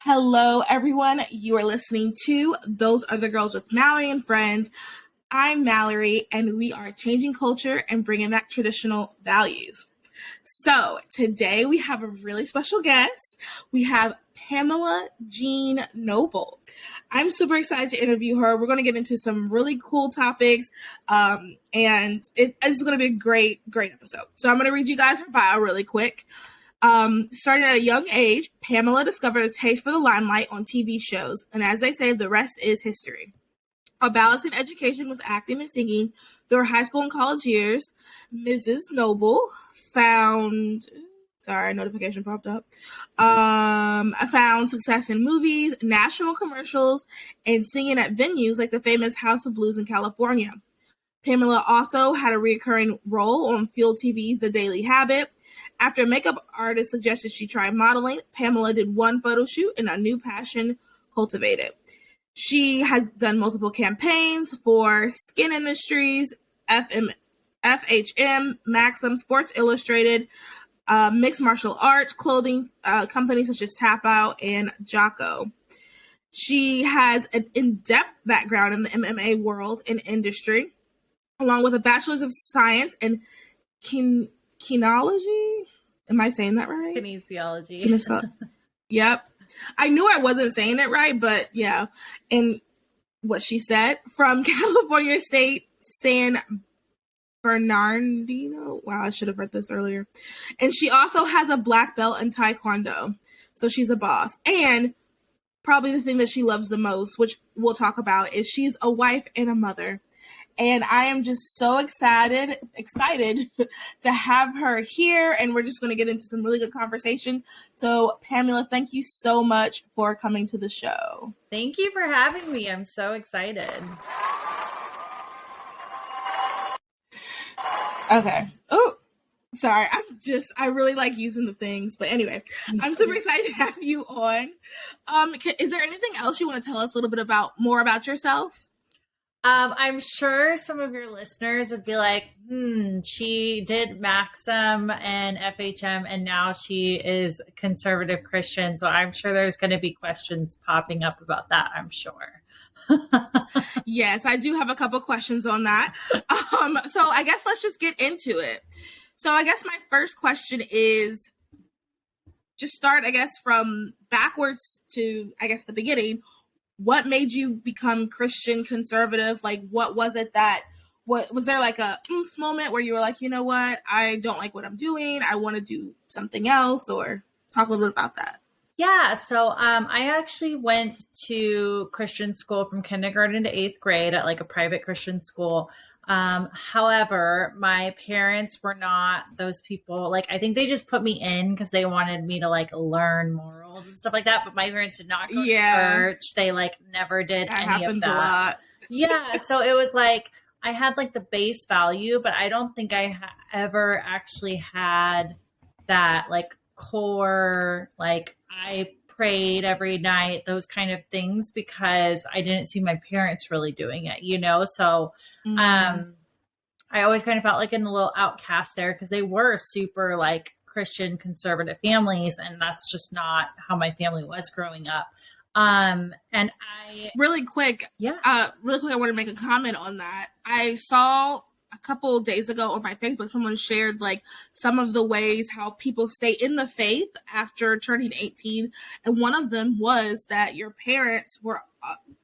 Hello, everyone. You are listening to Those Other Girls with Mallory and Friends. I'm Mallory, and we are changing culture and bringing back traditional values. So, today we have a really special guest. We have Pamela Jean Noble. I'm super excited to interview her. We're going to get into some really cool topics, and it's going to be a great episode. So, I'm going to read you guys her bio really quick. Starting at a young age, Pamela discovered a taste for the limelight on TV shows, and as they say, the rest is history. A balancing education with acting and singing through her high school and college years, Mrs. Noble found notification popped up. I found success in movies, national commercials, and singing at venues like the famous House of Blues in California. Pamela also had a recurring role on Fuel TV's The Daily Habit. After a makeup artist suggested she try modeling, Pamela did one photo shoot and a new passion cultivated. She has done multiple campaigns for Skin Industries, FHM, Maxim, Sports Illustrated, mixed martial arts, clothing companies such as Tap Out and Jocko. She has an in-depth background in the MMA world and industry, along with a bachelor's of science in kinology. Am I saying that right? Kinesiology. Yep. I knew I wasn't saying it right, but yeah. And what she said, from California State San Bernardino. Wow, I should have read this earlier. And she also has a black belt in Taekwondo. So she's a boss. And probably the thing that she loves the most, which we'll talk about, is she's a wife and a mother. And I am just so excited to have her here. And we're just going to get into some really good conversation. So, Pamela, thank you so much for coming to the show. Thank you for having me. I'm so excited. Okay. Oh, sorry. I really like using the things. But anyway, I'm super excited to have you on. Is there anything else you want to tell us a little bit more about yourself? I'm sure some of your listeners would be like, she did Maxim and FHM, and now she is conservative Christian. So I'm sure there's going to be questions popping up about that, I'm sure. Yes, I do have a couple questions on that. So I guess let's just get into it. So I guess my first question is, just start, I guess, from backwards to, I guess, the beginning. What made you become Christian conservative? Like, what was it what was there like a moment where you were like, you know what, I don't like what I'm doing, I want to do something else? Or talk a little bit about that. Yeah. So I actually went to Christian school from kindergarten to 8th grade at like a private Christian school. However, my parents were not those people. Like, I think they just put me in because they wanted me to like learn morals and stuff like that. But my parents did not go to church. They like never did that any happens of that. A lot. Yeah. So it was like, I had like the base value, but I don't think I ever actually had that like core, like I prayed every night, those kind of things, because I didn't see my parents really doing it, So, I always kind of felt like in a little outcast there because they were super like Christian conservative families. And that's just not how my family was growing up. And I really quick, I want to make a comment on that. I saw a couple of days ago on my Facebook, someone shared like some of the ways how people stay in the faith after turning 18. And one of them was that your parents were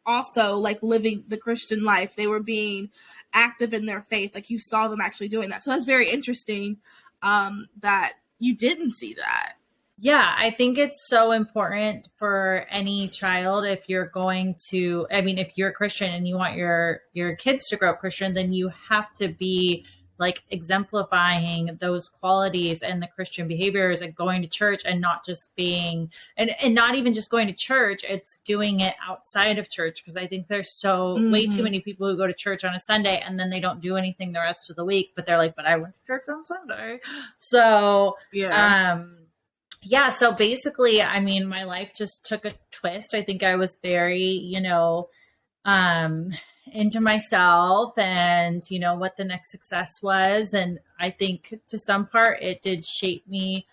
also like living the Christian life. They were being active in their faith. Like you saw them actually doing that. So that's very interesting that you didn't see that. Yeah, I think it's so important for any child if you're going to, if you're a Christian and you want your kids to grow up Christian, then you have to be like exemplifying those qualities and the Christian behaviors and going to church and not just being, and not even just going to church, it's doing it outside of church. Because I think there's way too many people who go to church on a Sunday and then they don't do anything the rest of the week, but they're like, but I went to church on Sunday. So, so basically, my life just took a twist. I think I was very, into myself and, what the next success was. And I think to some part it did shape me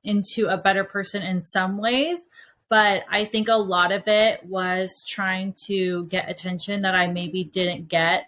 into a better person in some ways. But I think a lot of it was trying to get attention that I maybe didn't get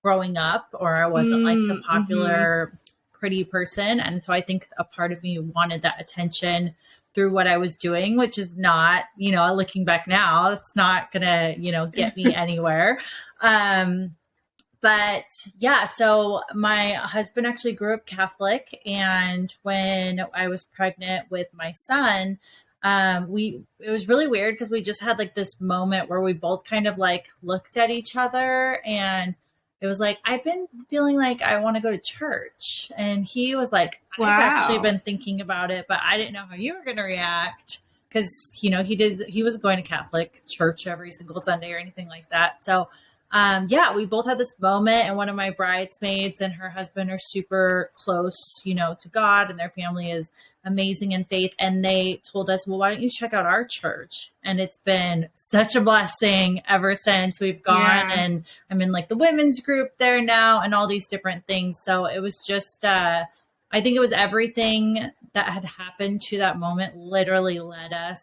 growing up, or I wasn't like the popular pretty person. And so I think a part of me wanted that attention through what I was doing, which is not, you know, looking back now, it's not gonna, you know, get me anywhere. But yeah, so my husband actually grew up Catholic, and when I was pregnant with my son, it was really weird because we just had like this moment where we both kind of like looked at each other, and it was like, I've been feeling like I want to go to church. And he was like, I've actually been thinking about it, but I didn't know how you were going to react. Cause you know, he was going to Catholic church every single Sunday or anything like that. So, yeah, we both had this moment, and one of my bridesmaids and her husband are super close, you know, to God, and their family is amazing in faith. And they told us, well, why don't you check out our church? And it's been such a blessing ever since we've gone. And I'm in like the women's group there now and all these different things. So it was just, I think it was everything that had happened to that moment literally led us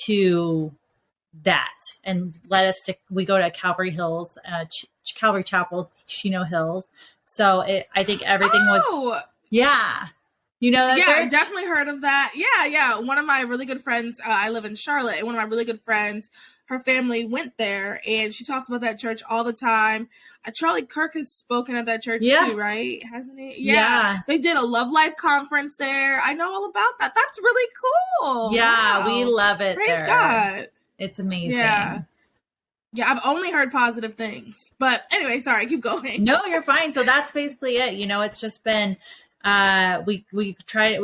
to that, and led us to, we go to Calvary Hills, Calvary Chapel, Chino Hills. So I think everything was, yeah. You know that church? I definitely heard of that. Yeah. One of my really good friends, I live in Charlotte, and one of my really good friends, her family went there, and she talks about that church all the time. Charlie Kirk has spoken at that church too, right? Hasn't he? Yeah. They did a Love Life conference there. I know all about that. That's really cool. Yeah, wow. We love it. Praise God. It's amazing. Yeah, I've only heard positive things. But anyway, sorry, keep going. No, you're fine. So that's basically it. You know, it's just been, we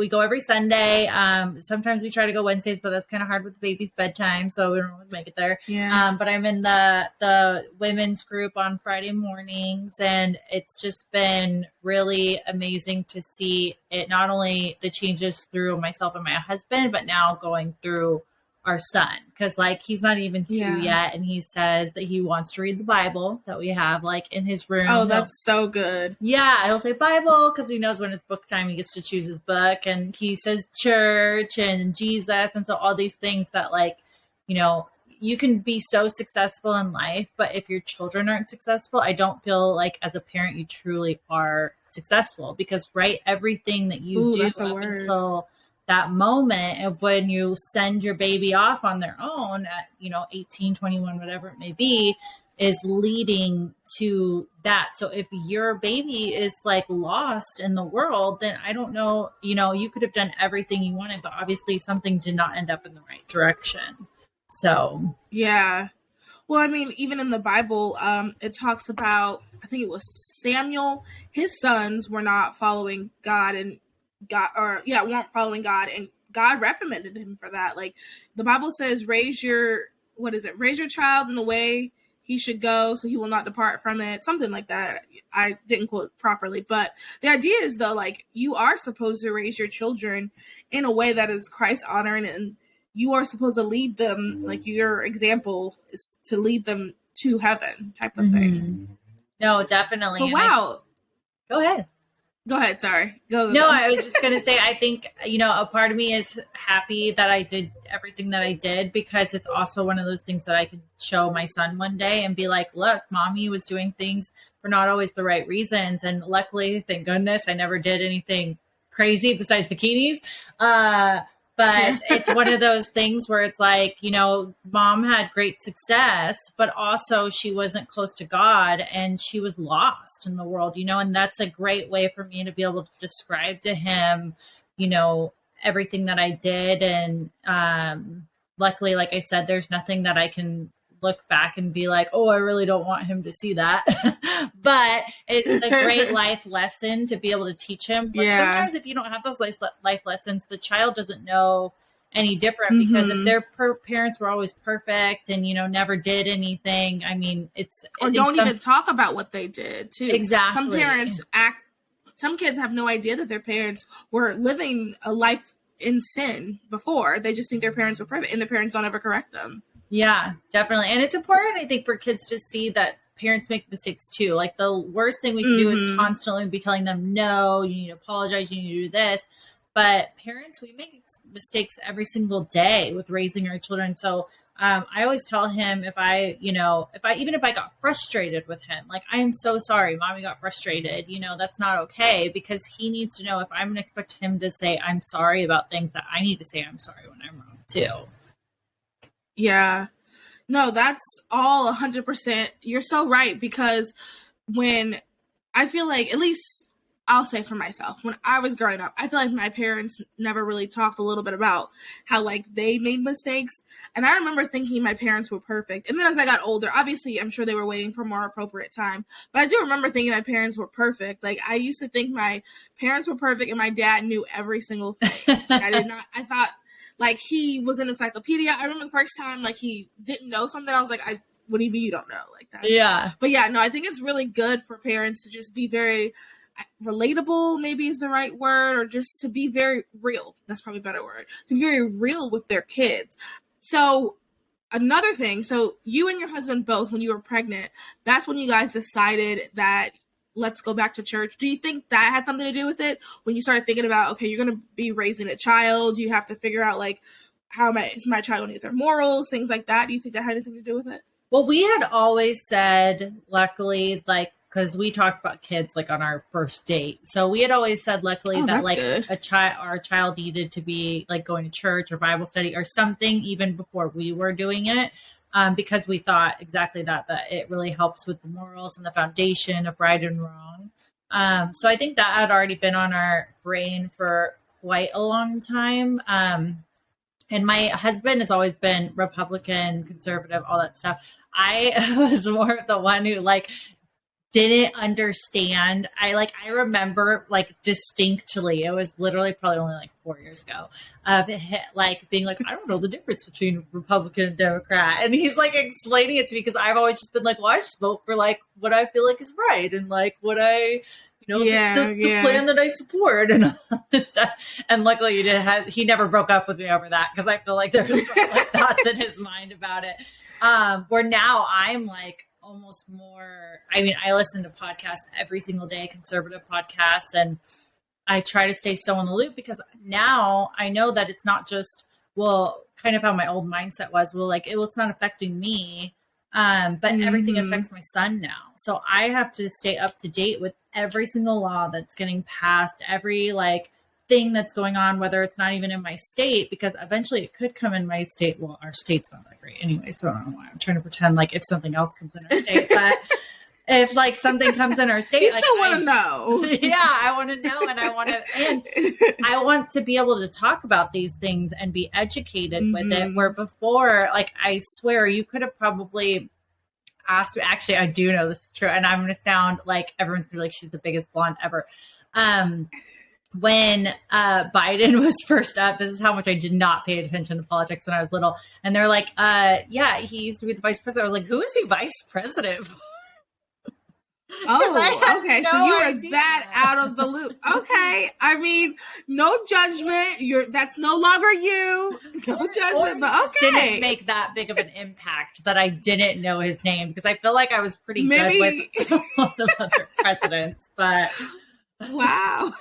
go every Sunday. Sometimes we try to go Wednesdays, but that's kind of hard with the baby's bedtime, so we don't really make it there. Yeah. But I'm in the women's group on Friday mornings, and it's just been really amazing to see it, not only the changes through myself and my husband, but now going through our son, because like he's not even 2 yet, and he says that he wants to read the Bible that we have like in his room. Oh, that's so good. Yeah, he'll say Bible because he knows when it's book time he gets to choose his book, and he says church and Jesus, and so all these things that, like, you know, you can be so successful in life, but if your children aren't successful, I don't feel like as a parent you truly are successful, because everything that you do up until that moment of when you send your baby off on their own at, you know, 18, 21, whatever it may be, is leading to that. So if your baby is like lost in the world, then I don't know, you know, you could have done everything you wanted, but obviously something did not end up in the right direction. So, yeah. Well, I mean, even in the Bible, it talks about, I think it was Samuel, his sons were not following God, and weren't following God, and God reprimanded him for that. Like, the Bible says, raise your child in the way he should go, so he will not depart from it. Something like that. I didn't quote it properly, but the idea is, though, like, you are supposed to raise your children in a way that is Christ honoring, and you are supposed to lead them, like, your example is to lead them to heaven, type of thing. No, definitely. But wow. Go ahead. Go ahead. Sorry. Go. No, I was just going to say, I think, you know, a part of me is happy that I did everything that I did, because it's also one of those things that I could show my son one day and be like, look, mommy was doing things for not always the right reasons. And luckily, thank goodness, I never did anything crazy besides bikinis. But it's one of those things where it's like, you know, mom had great success, but also she wasn't close to God, and she was lost in the world, you know, and that's a great way for me to be able to describe to him, you know, everything that I did. And luckily, like I said, there's nothing that I can look back and be like, oh, I really don't want him to see that. But it's a great life lesson to be able to teach him. But sometimes if you don't have those life lessons, the child doesn't know any different, because if their parents were always perfect and, you know, never did anything, I mean, don't even talk about what they did too. Exactly. Some kids have no idea that their parents were living a life in sin before. They just think their parents were perfect, and their parents don't ever correct them. Yeah, definitely. And it's important, I think, for kids to see that parents make mistakes too. Like, the worst thing we can do is constantly be telling them, no, you need to apologize, you need to do this. But parents, we make mistakes every single day with raising our children. So I always tell him if I got frustrated with him, like, I am so sorry, mommy got frustrated, that's not okay, because he needs to know if I'm going to expect him to say I'm sorry about things, that I need to say I'm sorry when I'm wrong too. Yeah. No, that's all 100%. You're so right, because when I feel like, at least I'll say for myself, when I was growing up, I feel like my parents never really talked a little bit about how like they made mistakes. And I remember thinking my parents were perfect. And then as I got older, obviously I'm sure they were waiting for more appropriate time, but I do remember thinking my parents were perfect. Like, I used to think my parents were perfect and my dad knew every single thing. Like, I thought like he was an encyclopedia. I remember the first time like he didn't know something, I was like, what do you mean you don't know? Like that. Yeah. But yeah, no, I think it's really good for parents to just be very relatable, maybe is the right word, or just to be very real. That's probably a better word. To be very real with their kids. So another thing, so you and your husband both, when you were pregnant, that's when you guys decided that let's go back to church. Do you think that had something to do with it? When you started thinking about, okay, you're going to be raising a child, you have to figure out like, is my child going to get their morals, things like that. Do you think that had anything to do with it? Well, we had always said, luckily, like, because we talked about kids like on our first date. So we had always said, luckily, that like good. our child needed to be like going to church or Bible study or something even before we were doing it. Because we thought exactly that it really helps with the morals and the foundation of right and wrong. So I think that had already been on our brain for quite a long time. And my husband has always been Republican, conservative, all that stuff. I was more of the one who like didn't understand. I remember like distinctly, it was literally probably only like 4 years ago, of like being like, I don't know the difference between Republican and Democrat. And he's like explaining it to me, because I've always just been like, well, I just vote for like what I feel like is right, and like what I, the plan that I support and all this stuff. And luckily he never broke up with me over that, because I feel like there's like thoughts in his mind about it. Where now I'm like almost more, I listen to podcasts every single day, conservative podcasts, and I try to stay so in the loop, because now I know that it's not just, well, kind of how my old mindset was, well, like, it's not affecting me. But everything affects my son now. So I have to stay up to date with every single law that's getting passed, every like thing that's going on, whether it's not even in my state, because eventually it could come in my state. Well, our state's not that great anyway, so I don't know why I'm trying to pretend like if something else comes in our state, but if like something comes in our state, you still want to know. Yeah, I want to know, and I want to be able to talk about these things and be educated with it. Where before, like, I swear you could have probably asked me. Actually, I do know this is true, and I'm going to sound like everyone's going to be like, she's the biggest blonde ever. When Biden was first up, this is how much I did not pay attention to politics when I was little. And they're like, yeah, he used to be the vice president. I was like, who is he vice president for? Oh, okay. So you were that out of the loop. Okay. I mean, no judgment. That's no longer you. No judgment, but okay. Didn't make that big of an impact that I didn't know his name, because I feel like I was pretty good with a lot of other presidents, but wow.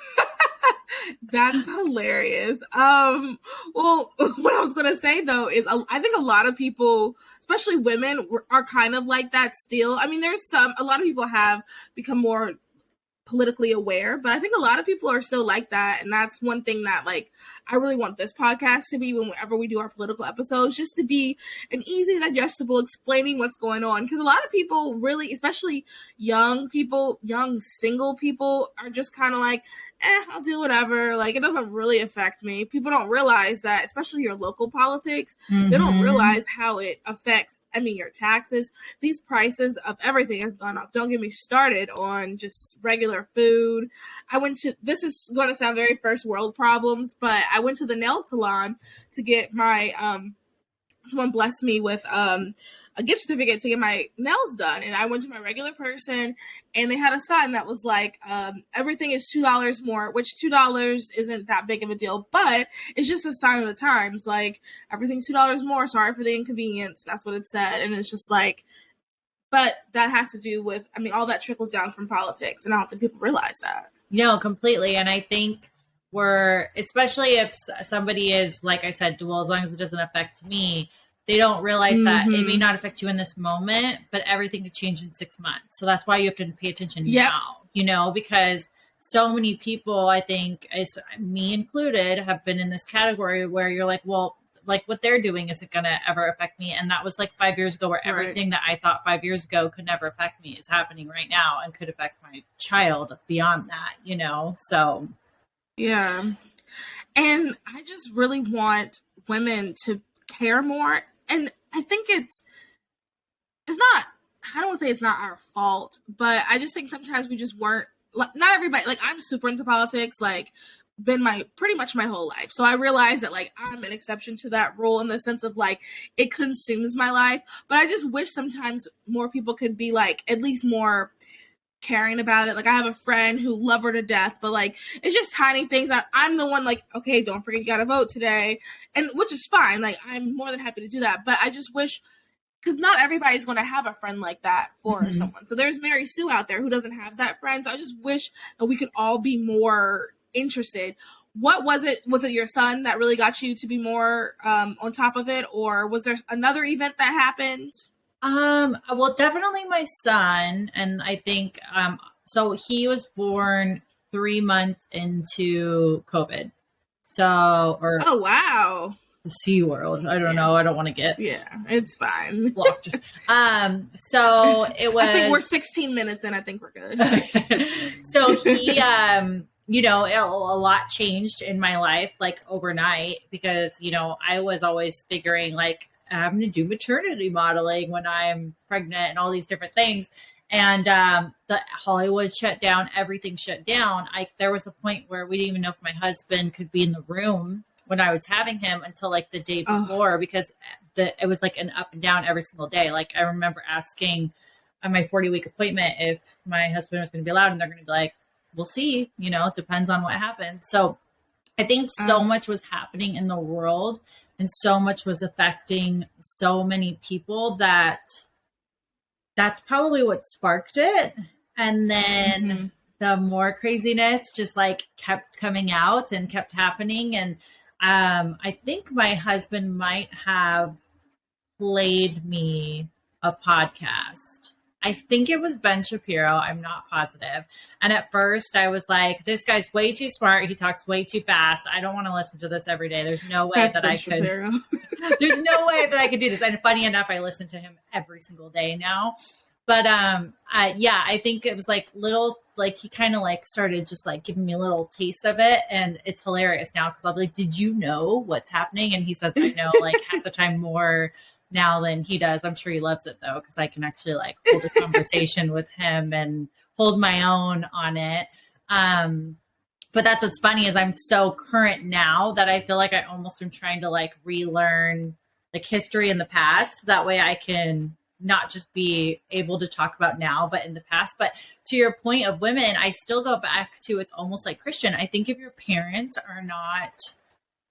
That's hilarious. Well, what I was going to say though is I think a lot of people, especially women, are kind of like that still. I mean, a lot of people have become more politically aware, but I think a lot of people are still like that. And that's one thing that like, I really want this podcast to be, whenever we do our political episodes, just to be an easy, digestible explaining what's going on. Because a lot of people really, especially young people, young single people, are just kind of like, I'll do whatever. Like, it doesn't really affect me. People don't realize that, especially your local politics, they don't realize how it affects, your taxes. These prices of everything has gone up. Don't get me started on just regular food. This is going to sound very first world problems, but I went to the nail salon to get my, someone blessed me with a gift certificate to get my nails done. And I went to my regular person, and they had a sign that was like, everything is $2 more, which $2 isn't that big of a deal, but it's just a sign of the times. Like, everything's $2 more. Sorry for the inconvenience. That's what it said. And it's just like, but that has to do with, all that trickles down from politics, and I don't think people realize that. No, completely. And I think where, especially if somebody is, like I said, well, as long as it doesn't affect me, they don't realize that it may not affect you in this moment, but everything could change in 6 months. So that's why you have to pay attention now, because so many people, I think, me included, have been in this category where you're like, well, like what they're doing isn't going to ever affect me. And that was like 5 years ago, where everything that I thought 5 years ago could never affect me is happening right now and could affect my child beyond that, so. Yeah. And I just really want women to care more. And I think it's not, I don't want to say it's not our fault, but I just think sometimes we just weren't, not everybody, like I'm super into politics, like been pretty much my whole life. So I realize that like I'm an exception to that rule in the sense of like it consumes my life. But I just wish sometimes more people could be like at least more caring about it. Like I have a friend who love her to death, but like it's just tiny things that I'm the one like, okay, don't forget you gotta vote today, and which is fine. Like I'm more than happy to do that, but I just wish, because not everybody's going to have a friend like that for someone. So there's Mary Sue out there who doesn't have that friend. So I just wish that we could all be more interested. What was it? Was it your son that really got you to be more on top of it, or was there another event that happened? Well, definitely my son. And I think, so he was born 3 months into COVID. So, oh, wow. The C world. I don't know. I don't want to get it's fine. blocked. So it was, I think we're 16 minutes in. I think we're good. So he, a lot changed in my life, like overnight, because, I was always figuring like, I'm going to do maternity modeling when I'm pregnant and all these different things. And the Hollywood shut down, everything shut down. There was a point where we didn't even know if my husband could be in the room when I was having him until like the day before, because it was like an up and down every single day. Like I remember asking on my 40-week appointment if my husband was going to be allowed, and they're going to be like, we'll see, it depends on what happens. So I think so much was happening in the world, and so much was affecting so many people that's probably what sparked it. And then the more craziness just like kept coming out and kept happening. And I think my husband might have played me a podcast. I think it was Ben Shapiro. I'm not positive. And at first I was like, this guy's way too smart. He talks way too fast. I don't want to listen to this every day. There's no way that I could. There's no way that I could do this. And funny enough, I listen to him every single day now. But I think it was like little, like he kind of like started just like giving me a little taste of it. And it's hilarious now because I'll be like, did you know what's happening? And he says, I know like half the time more now than he does. I'm sure he loves it though, because I can actually like hold a conversation with him and hold my own on it. But that's what's funny is I'm so current now that I feel like I almost am trying to like relearn like history in the past. That way I can not just be able to talk about now, but in the past. But to your point of women, I still go back to, it's almost like Christian. I think if your parents are not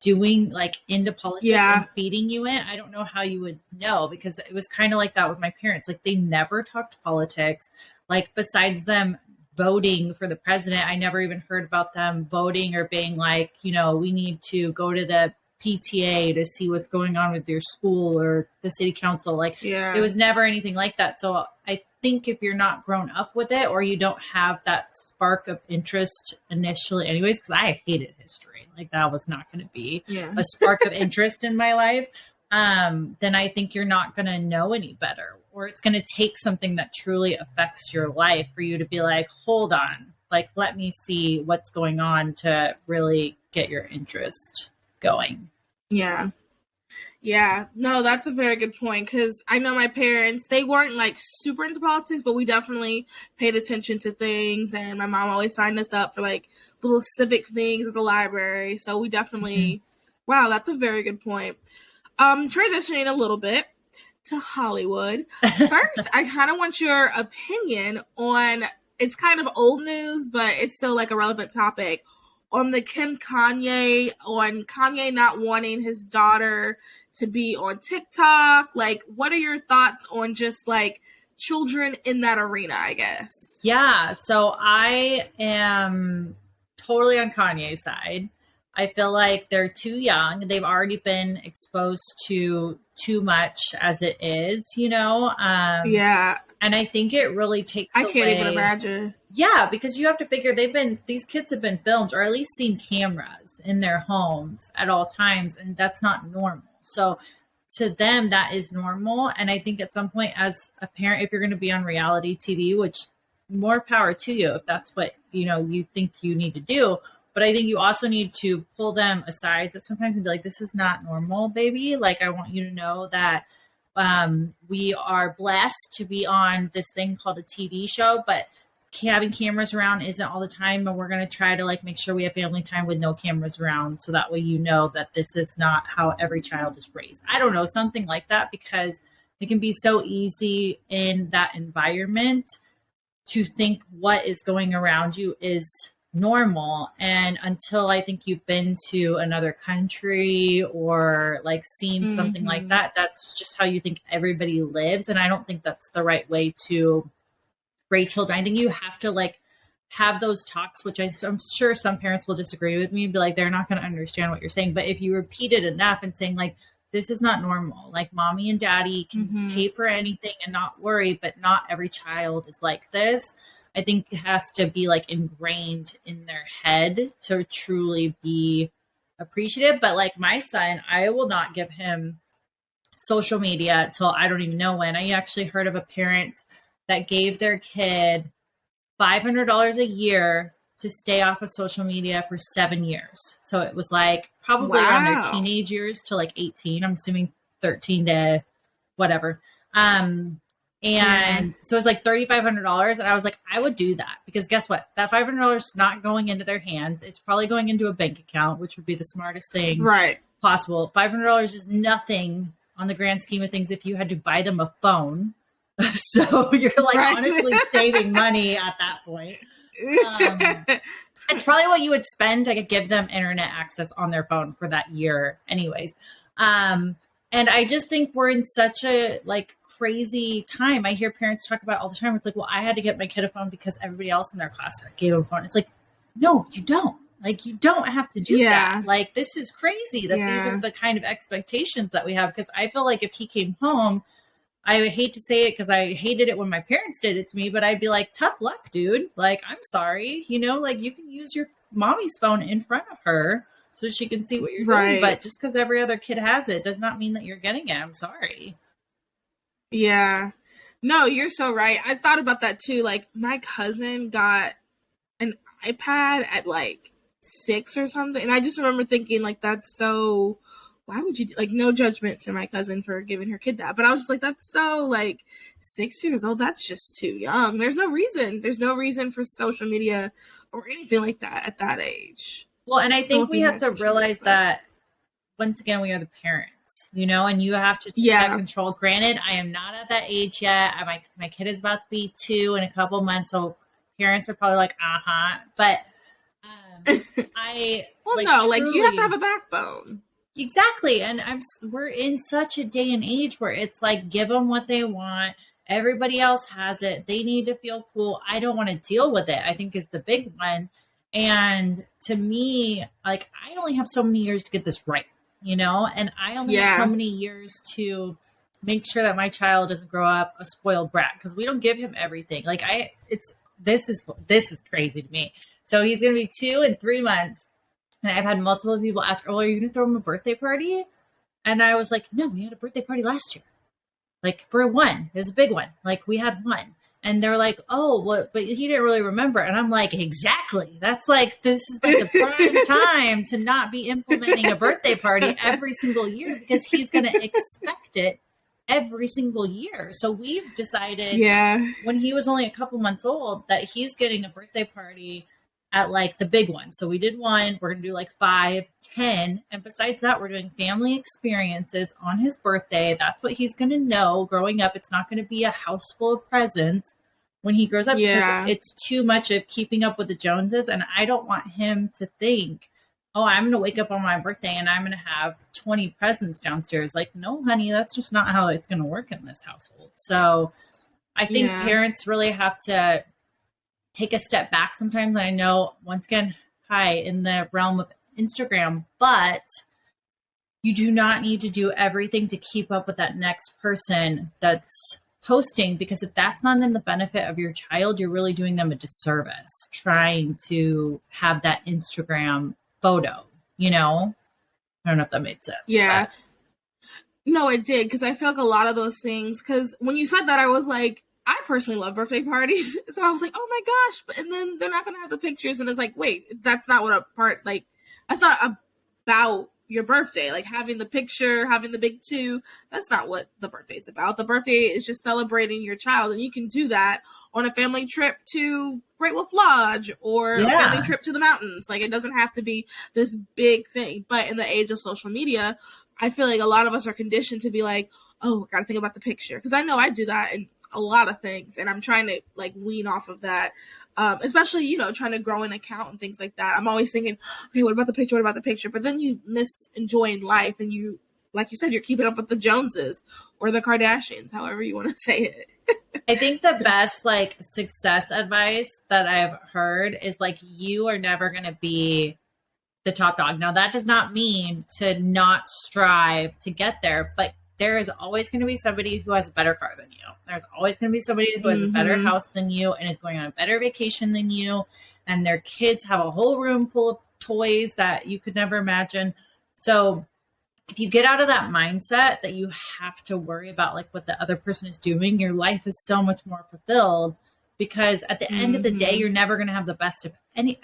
doing like into politics and feeding you it, I don't know how you would know, because it was kind of like that with my parents. Like they never talked politics, like besides them voting for the president. I never even heard about them voting or being like, we need to go to the PTA to see what's going on with your school or the city council. Like it was never anything like that. So I think if you're not grown up with it, or you don't have that spark of interest initially anyways, because I hated history. Like that was not going to be a spark of interest in my life. Then I think you're not going to know any better, or it's going to take something that truly affects your life for you to be like, hold on, like, let me see what's going on to really get your interest going. Yeah. No, that's a very good point, because I know my parents, they weren't like super into politics, but we definitely paid attention to things, and my mom always signed us up for like little civic things at the library. So we definitely, wow, that's a very good point. Transitioning a little bit to Hollywood. First, I kind of want your opinion on, it's kind of old news, but it's still like a relevant topic, on the Kanye not wanting his daughter to be on TikTok. Like, what are your thoughts on just like children in that arena, I guess? Yeah. So I am totally on Kanye's side. I feel like they're too young. They've already been exposed to too much as it is, Yeah. And I think it really takes I away. can't even imagine. Yeah, because you have to figure these kids have been filmed or at least seen cameras in their homes at all times, and that's not normal. So to them, that is normal. And I think at some point as a parent, if you're going to be on reality TV, which more power to you, if that's what, you think you need to do. But I think you also need to pull them aside that sometimes and be like, this is not normal, baby. Like, I want you to know that we are blessed to be on this thing called a TV show, but having cameras around isn't all the time. And we're going to try to make sure we have family time with no cameras around. So that way, that this is not how every child is raised. I don't know, something like that, because it can be so easy in that environment to think what is going around you is normal. And until I think you've been to another country or seen something like that, that's just how you think everybody lives. And I don't think that's the right way to raise children. I think you have to have those talks, which I'm sure some parents will disagree with me and be like, they're not going to understand what you're saying. But if you repeat it enough and saying this is not normal, mommy and daddy can pay for anything and not worry, but not every child is like this. I think it has to be ingrained in their head to truly be appreciative. But my son, I will not give him social media till I don't even know when. I actually heard of a parent that gave their kid $500 a year to stay off of social media for 7 years. So it was probably around their teenage years to 18. I'm assuming 13 to whatever. And so it's $3,500. And I was I would do that, because guess what? That $500 is not going into their hands. It's probably going into a bank account, which would be the smartest thing possible. $500 is nothing on the grand scheme of things if you had to buy them a phone. So you're honestly saving money at that point. It's probably what you would spend to give them internet access on their phone for that year anyways. And I just think we're in such a crazy time. I hear parents talk about all the time. It's well, I had to get my kid a phone because everybody else in their class gave him a phone. It's no, you don't. You don't have to do that. This is crazy that these are the kind of expectations that we have. Because I feel if he came home, I would hate to say it because I hated it when my parents did it to me, but I'd be tough luck, dude. I'm sorry. You can use your mommy's phone in front of her so she can see what you're doing. But just because every other kid has it does not mean that you're getting it. I'm sorry. Yeah. No, you're so right. I thought about that too. My cousin got an iPad at 6 or something. And I just remember thinking that's so, why would you do, no judgment to my cousin for giving her kid that. But I was just that's so 6 years old. That's just too young. There's no reason. There's no reason for social media or anything like that at that age. Well, and I think we have to realize that once again, we are the parents. And you have to take that control. Granted, I am not at that age yet. My kid is about to be 2 in a couple months. So parents are probably But I, truly, you have to have a backbone. Exactly. And we're in such a day and age where it's give them what they want. Everybody else has it. They need to feel cool. I don't want to deal with it, I think is the big one. And to me, I only have so many years to get this right. And I only have so many years to make sure that my child doesn't grow up a spoiled brat, because we don't give him everything. This is crazy to me. So he's going to be 2 in 3 months. And I've had multiple people ask, are you going to throw him a birthday party? And I was no, we had a birthday party last year. For one, it was a big one. We had one. And they're oh, well, but he didn't really remember. And I'm exactly. That's this is the prime time to not be implementing a birthday party every single year, because he's going to expect it every single year. So we've decided when he was only a couple months old that he's getting a birthday party at the big one. So we did 1, we're going to do 5, 10. And besides that, we're doing family experiences on his birthday. That's what he's going to know growing up. It's not going to be a house full of presents when he grows up, because it's too much of keeping up with the Joneses. And I don't want him to think, I'm going to wake up on my birthday and I'm going to have 20 presents downstairs. No, honey, that's just not how it's going to work in this household. So I think parents really have to take a step back sometimes. I know, once again, in the realm of Instagram, but you do not need to do everything to keep up with that next person that's posting, because if that's not in the benefit of your child, you're really doing them a disservice trying to have that Instagram photo, you know? I don't know if that made sense. Yeah. But. No, it did, because I feel like a lot of those things, because when you said that, I was like, I personally love birthday parties. So I was like, oh my gosh. And then they're not going to have the pictures. And it's like, wait, that's not what that's not about your birthday. Like having the picture, having the big two, that's not what the birthday is about. The birthday is just celebrating your child. And you can do that on a family trip to Great Wolf Lodge or a family trip to the mountains. Like, it doesn't have to be this big thing. But in the age of social media, I feel like a lot of us are conditioned to be like, oh, I got to think about the picture. Because I know I do that in a lot of things. And I'm trying to like wean off of that. Especially, you know, trying to grow an account and things like that. I'm always thinking, okay, what about the picture? What about the picture? But then you miss enjoying life, and you, like you said, you're keeping up with the Joneses or the Kardashians, however you want to say it. I think the best like success advice that I've heard is like, you are never going to be the top dog. Now that does not mean to not strive to get there, but there is always going to be somebody who has a better car than you. There's always going to be somebody who has a better house than you and is going on a better vacation than you. And their kids have a whole room full of toys that you could never imagine. So if you get out of that mindset that you have to worry about like what the other person is doing, your life is so much more fulfilled, because at the end of the day, you're never going to have the best of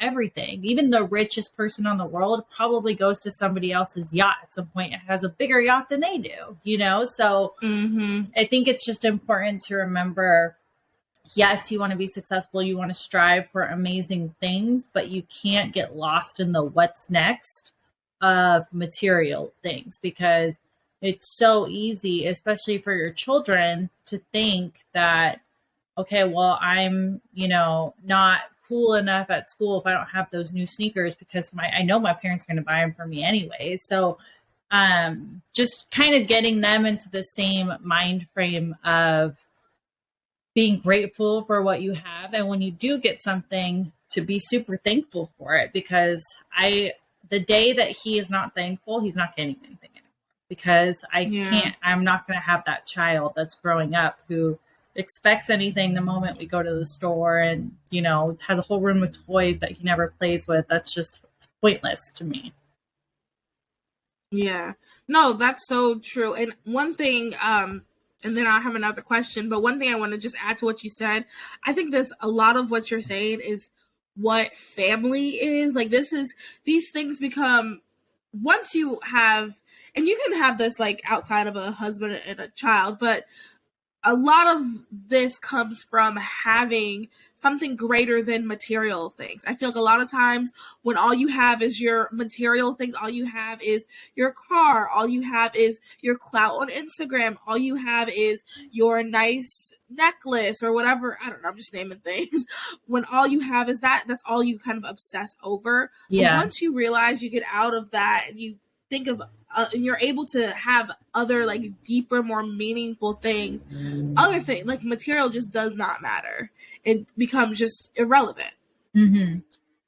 everything. Even the richest person on the world probably goes to somebody else's yacht at some point and has a bigger yacht than they do, you know? So I think it's just important to remember, yes, you want to be successful. You want to strive for amazing things, but you can't get lost in the what's next of material things, because it's so easy, especially for your children, to think that, okay, well, I'm, you know, not cool enough at school if I don't have those new sneakers, because I know my parents are going to buy them for me anyway. So just kind of getting them into the same mind frame of being grateful for what you have. And when you do get something, to be super thankful for it, because the day that he is not thankful, he's not getting anything anymore, because I'm not going to have that child that's growing up who expects anything the moment we go to the store and, you know, has a whole room of toys that he never plays with. That's just pointless to me. Yeah, no, that's so true. And one thing, and then I'll have another question, but one thing I want to just add to what you said, I think a lot of what you're saying is what family is. Like, these things become, once you have, and you can have this like outside of a husband and a child, but a lot of this comes from having something greater than material things. I feel like a lot of times when all you have is your material things, all you have is your car, all you have is your clout on Instagram, all you have is your nice necklace or whatever. I don't know, I'm just naming things. When all you have is that's all you kind of obsess over. Yeah. But once you realize, you get out of that and you think of and you're able to have other like deeper, more meaningful things. Other things like material just does not matter. It becomes just irrelevant. And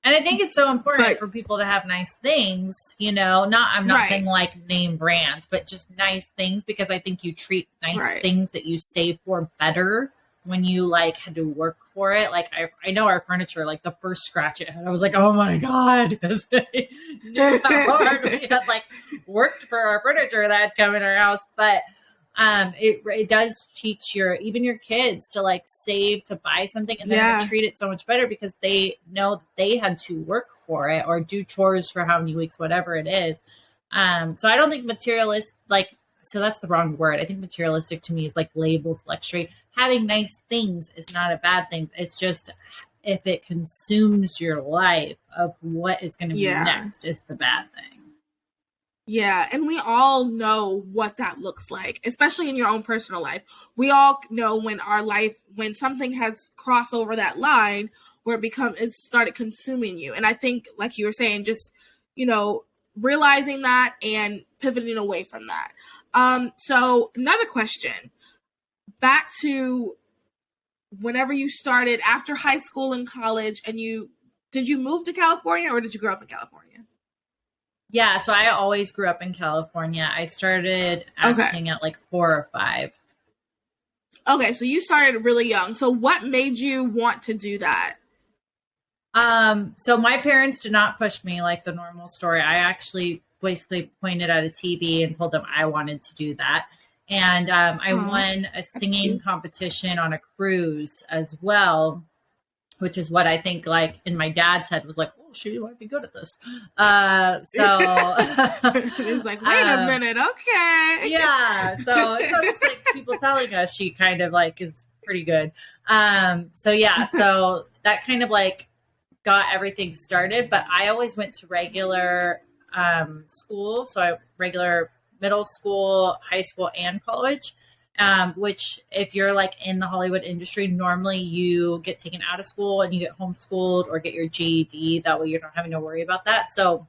I think it's so important for people to have nice things, you know, I'm not saying like name brands, but just nice things, because I think you treat nice things that you save for better when you like had to work for it. Like I know our furniture, like the first scratch it had, I was like, oh my God, because I knew how hard we had like worked for our furniture that had come in our house. But it does teach even your kids to like save to buy something, and then to treat it so much better, because they know that they had to work for it or do chores for how many weeks, whatever it is. So I don't think so that's the wrong word. I think materialistic to me is like labels, luxury. Having nice things is not a bad thing. It's just if it consumes your life of what is going to be next is the bad thing. Yeah, and we all know what that looks like, especially in your own personal life. We all know when something has crossed over that line where it started consuming you. And I think, like you were saying, just, you know, realizing that and pivoting away from that. So another question, back to whenever you started after high school and college, and did you move to California or did you grow up in California? Yeah, so I always grew up in California. I started Okay. acting at like 4 or 5. Okay, so you started really young. So what made you want to do that? So my parents did not push me like the normal story. I actually basically pointed at a TV and told them I wanted to do that. And I Oh, won a that's singing cute. competition on a cruise as well, which is what I think like in my dad's head was like, oh, she might be good at this. So It was like, wait a minute, okay. yeah, so it's not just like people telling us she kind of like is pretty good. So yeah, so that kind of like got everything started, but I always went to regular school. So I regular middle school, high school, and college. Which if you're like in the Hollywood industry, normally you get taken out of school and you get homeschooled or get your GED. That way you're not having to worry about that. So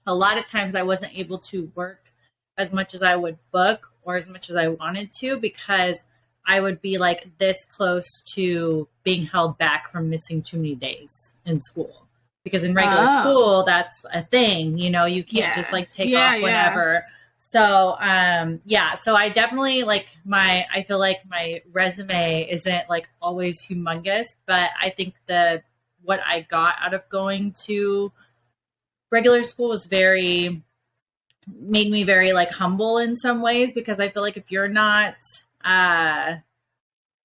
a lot of times I wasn't able to work as much as I would book or as much as I wanted to because I would be like this close to being held back from missing too many days in school. Because in regular Oh, school, that's a thing, you can't just yeah. like take Yeah, off yeah. whenever. So, yeah, so I definitely like I feel like my resume isn't like always humongous, but I think what I got out of going to regular school was made me very like humble in some ways because I feel like uh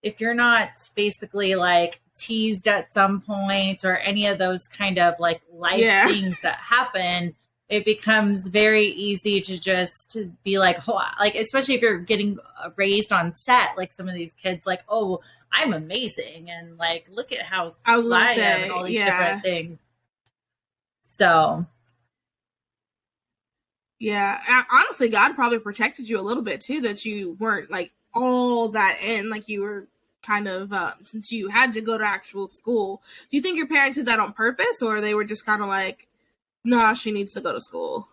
if you're not basically like teased at some point or any of those kind of like life Yeah. things that happen, it becomes very easy to just be like, oh, like especially if you're getting raised on set, like some of these kids like, oh, I'm amazing and like look at how I was cool gonna I am and say, all these different yeah. things. So Yeah. Honestly, God probably protected you a little bit too, that you weren't like all that in, like you were kind of, since you had to go to actual school. Do you think your parents did that on purpose, or they were just kind of like, nah, she needs to go to school?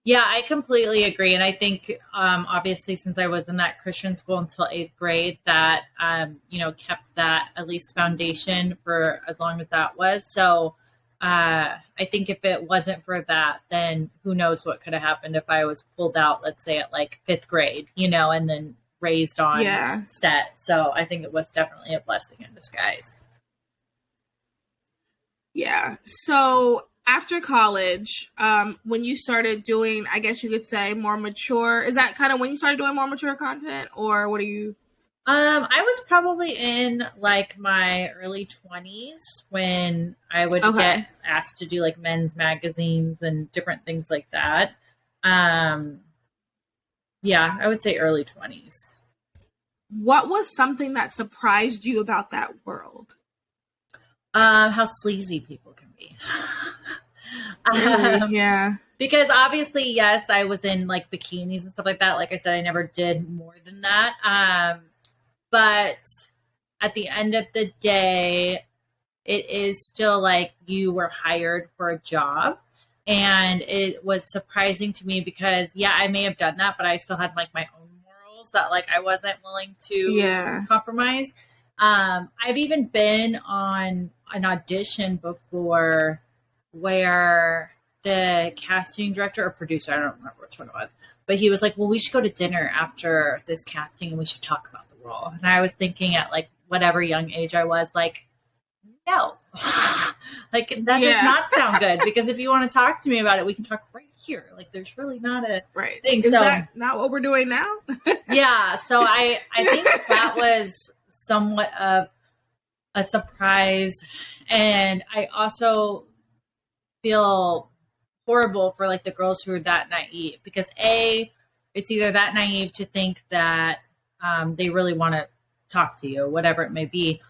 yeah, I completely agree. And I think, obviously, since I was in that Christian school until 8th grade, that, kept that at least foundation for as long as that was. So I think if it wasn't for that, then who knows what could have happened if I was pulled out, let's say at like 5th grade, and then raised on Yeah. set. So I think it was definitely a blessing in disguise. Yeah. So after college, when you started doing, I guess you could say more mature, is that kind of when you started doing more mature content, or what are you? I was probably in like my early 20s when I would get Okay. asked to do like men's magazines and different things like that. Um, yeah, I would say early 20s. What was something that surprised you about that world? How sleazy people can be. Really? um, Yeah. because obviously, yes, I was in like bikinis and stuff like that. Like I said, I never did more than that. But at the end of the day, it is still like you were hired for a job. And it was surprising to me because, yeah, I may have done that, but I still had like my own morals that like I wasn't willing to Yeah. compromise. I've even been on an audition before where the casting director or producer, I don't remember which one it was, but he was like, well, we should go to dinner after this casting and we should talk about the role. And I was thinking at like whatever young age I was, like, no, like that does Yeah. not sound good because if you want to talk to me about it, we can talk right here. Like there's really not a Right. thing. Is So that not what we're doing now? yeah, so I think that was somewhat of a surprise. And I also feel horrible for like the girls who are that naive because it's either that naive to think that they really want to talk to you, whatever it may be,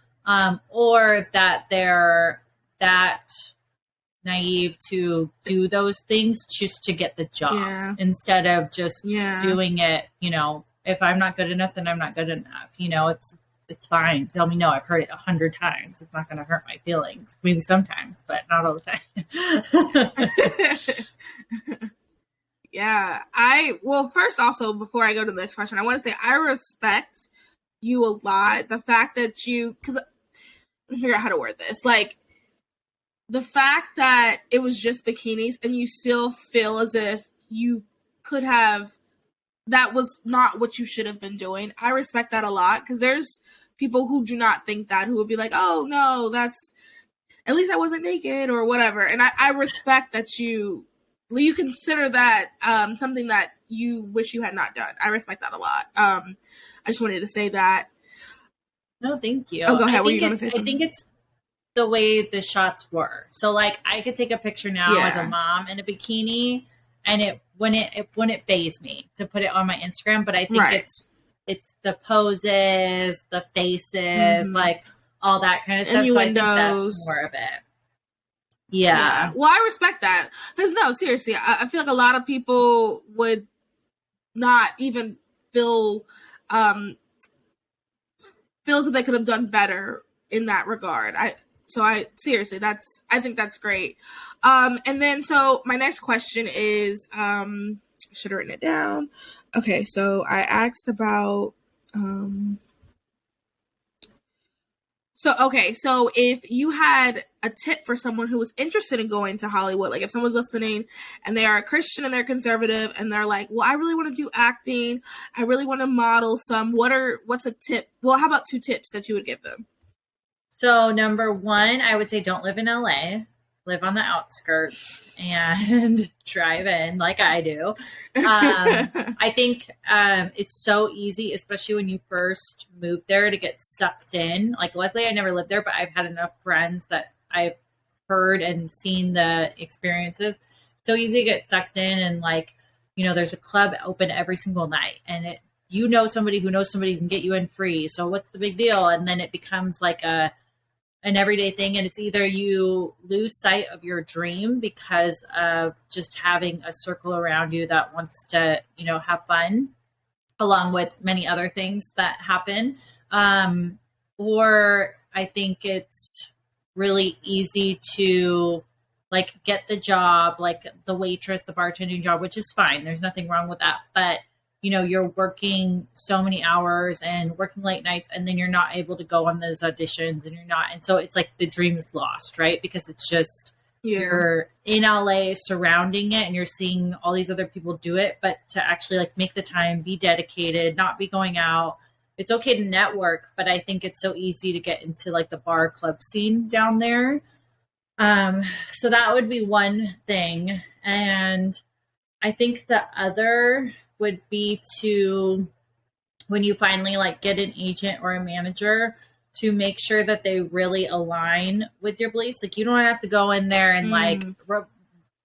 or that they're that naive to do those things just to get the job Yeah. instead of just Yeah. doing it. If I'm not good enough, then I'm not good enough. It's fine. Tell me no. I've heard it 100 times. It's not going to hurt my feelings. Maybe sometimes, but not all the time. Yeah. Well, first, also, before I go to the next question, I want to say I respect you a lot. The fact that because let me figure out how to word this. Like, the fact that it was just bikinis and you still feel as if you could have, that was not what you should have been doing. I respect that a lot, because there's people who do not think that, who would be like, oh no, that's, at least I wasn't naked or whatever. And I respect that you consider that something that you wish you had not done. I respect that a lot. I just wanted to say that. No, thank you. Oh, go ahead. What are you going to say? I think it's the way the shots were. So like I could take a picture now as a mom in a bikini, and it wouldn't faze me to put it on my Instagram. But I think it's the poses, the faces, like all that kind of stuff. So I think that's more of it. Yeah. Well, I respect that, because no, seriously, I feel like a lot of people would not even feel that they could have done better in that regard. I think that's great. And then, so my next question is, should have written it down. Okay. So I asked about, so if you had a tip for someone who was interested in going to Hollywood, like if someone's listening and they are a Christian and they're conservative and they're like, well, I really want to do acting, I really want to model some, what's a tip? Well, how about 2 tips that you would give them? So number 1, I would say don't live in LA. Live on the outskirts and drive in like I do. I think it's so easy, especially when you first move there, to get sucked in. Like, luckily I never lived there, but I've had enough friends that I've heard and seen the experiences. So easy to get sucked in, and like, you know, there's a club open every single night, and somebody who knows somebody who can get you in free. So what's the big deal? And then it becomes like an everyday thing, and it's either you lose sight of your dream because of just having a circle around you that wants to, you know, have fun, along with many other things that happen, or I think it's really easy to like get the job, like the waitress, the bartending job, which is fine, there's nothing wrong with that, but you know, you're working so many hours and working late nights, and then you're not able to go on those auditions, and so it's like the dream is lost, right? Because it's just, you're in LA surrounding it and you're seeing all these other people do it, but to actually like make the time, be dedicated, not be going out. It's okay to network, but I think it's so easy to get into like the bar club scene down there. So that would be one thing. And I think the other would be to, when you finally like get an agent or a manager, to make sure that they really align with your beliefs. Like, you don't have to go in there and like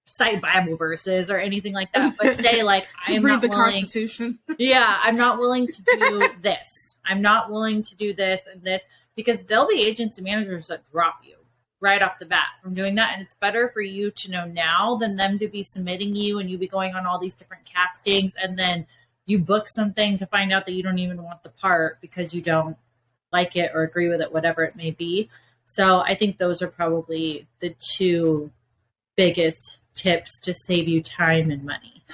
cite Bible verses or anything like that, but say like, I am not willing. Constitution. Yeah, I'm not willing to do this. I'm not willing to do this and this, because there'll be agents and managers that drop you right off the bat from doing that. And it's better for you to know now than them to be submitting you and you be going on all these different castings, and then you book something to find out that you don't even want the part because you don't like it or agree with it, whatever it may be. So I think those are probably the 2 biggest tips to save you time and money.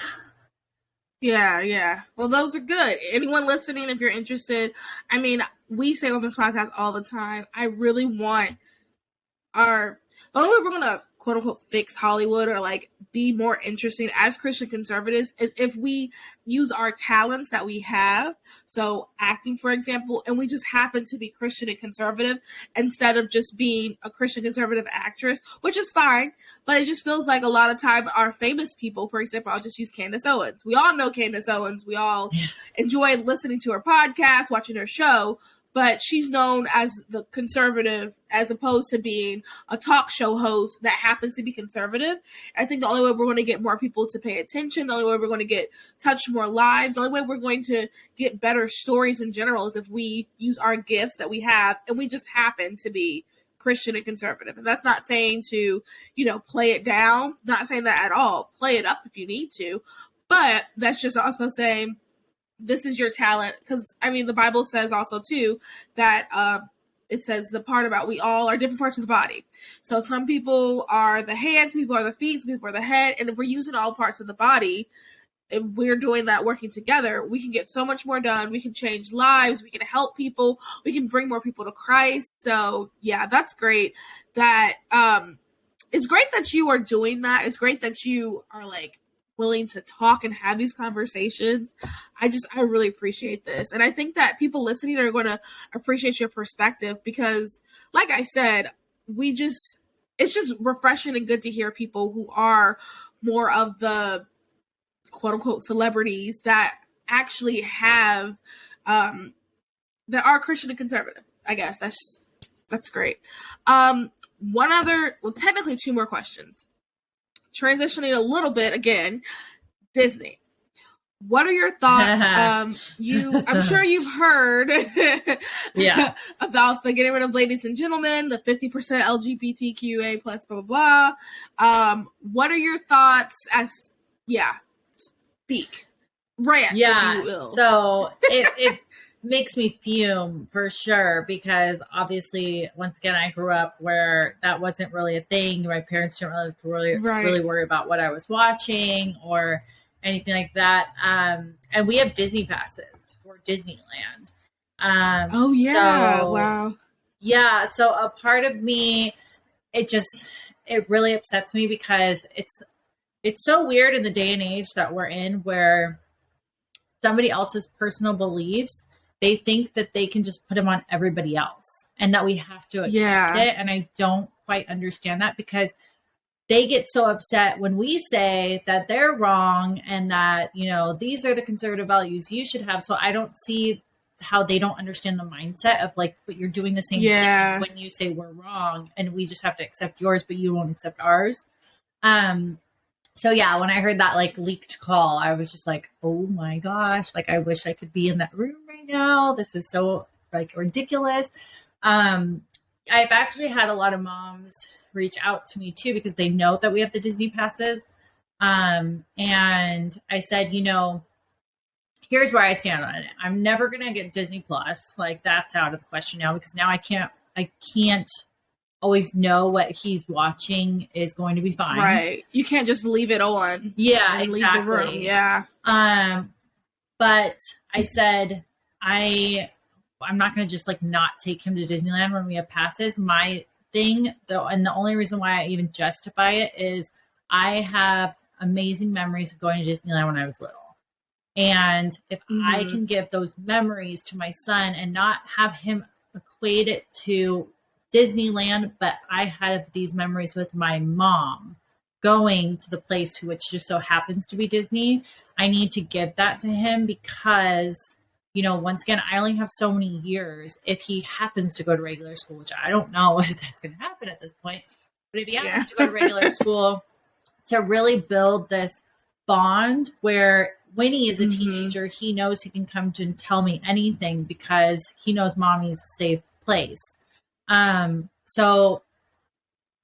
Yeah. Well, those are good. Anyone listening, if you're interested, I mean, we say on this podcast all the time, I really want the only way we're going to quote unquote fix Hollywood or like be more interesting as Christian conservatives is if we use our talents that we have. So acting, for example, and we just happen to be Christian and conservative instead of just being a Christian conservative actress, which is fine. But it just feels like a lot of time our famous people, for example, I'll just use Candace Owens. We all know Candace Owens. We all enjoy listening to her podcast, watching her show. But she's known as the conservative as opposed to being a talk show host that happens to be conservative. I think the only way we're going to get more people to pay attention, the only way we're going to touch more lives, the only way we're going to get better stories in general is if we use our gifts that we have and we just happen to be Christian and conservative. And that's not saying to, you know, play it down, not saying that at all. Play it up if you need to. But that's just also saying, this is your talent, because I mean the Bible says also too that it says the part about we all are different parts of the body. So some people are the hands, some people are the feet, some people are the head, and if we're using all parts of the body, if we're doing that working together, we can get so much more done. We can change lives, we can help people, we can bring more people to Christ. So yeah, that's great that it's great that you are doing that. It's great that you are like willing to talk and have these conversations. I really appreciate this. And I think that people listening are going to appreciate your perspective because, like I said, it's just refreshing and good to hear people who are more of the quote unquote celebrities that actually have, that are Christian and conservative. I guess that's great. Technically two more questions. Transitioning a little bit again, Disney. What are your thoughts? I'm sure you've heard about the getting rid of ladies and gentlemen, the 50% LGBTQA plus blah blah blah. What are your thoughts speak. Rant, yeah, if you will. So it makes me fume for sure because obviously, once again, I grew up where that wasn't really a thing. My parents didn't really worry about what I was watching or anything like that. And we have Disney passes for Disneyland. Wow. Yeah, so a part of me, it really upsets me because it's so weird in the day and age that we're in where somebody else's personal beliefs, they think that they can just put them on everybody else and that we have to accept it. And I don't quite understand that because they get so upset when we say that they're wrong and that, these are the conservative values you should have. So I don't see how they don't understand the mindset of like, but you're doing the same thing when you say we're wrong and we just have to accept yours, but you won't accept ours. So yeah, when I heard that like leaked call, I was just like, oh my gosh, like I wish I could be in that room right now. This is so like ridiculous. I've actually had a lot of moms reach out to me too, because they know that we have the Disney passes. And I said, here's where I stand on it. I'm never going to get Disney Plus. Like that's out of the question now because now I can't always know what he's watching is going to be fine. Right. You can't just leave it on. Yeah, and exactly. Leave the room. Yeah. But I said, I'm not going to just like not take him to Disneyland when we have passes. My thing though, and the only reason why I even justify it is I have amazing memories of going to Disneyland when I was little. And if I can give those memories to my son and not have him equate it to Disneyland, but I had these memories with my mom going to the place which just so happens to be Disney. I need to give that to him because, once again, I only have so many years. If he happens to go to regular school, which I don't know if that's going to happen at this point, but if he happens to go to regular school, to really build this bond where when he is a teenager, he knows he can come to and tell me anything because he knows mommy's a safe place. So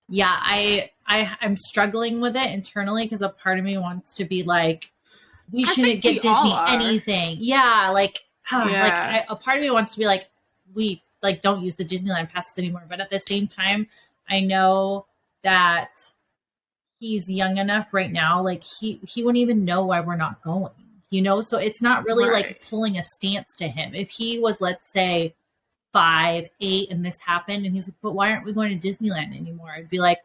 yeah, I'm struggling with it internally because a part of me wants to be like, we shouldn't get Disney anything. Yeah. A part of me wants to be like, we like don't use the Disneyland passes anymore. But at the same time, I know that he's young enough right now. Like he wouldn't even know why we're not going, so it's not really like pulling a stance to him. If he was, let's say 5, 8, and this happened and he's like, but why aren't we going to Disneyland anymore? I'd be like,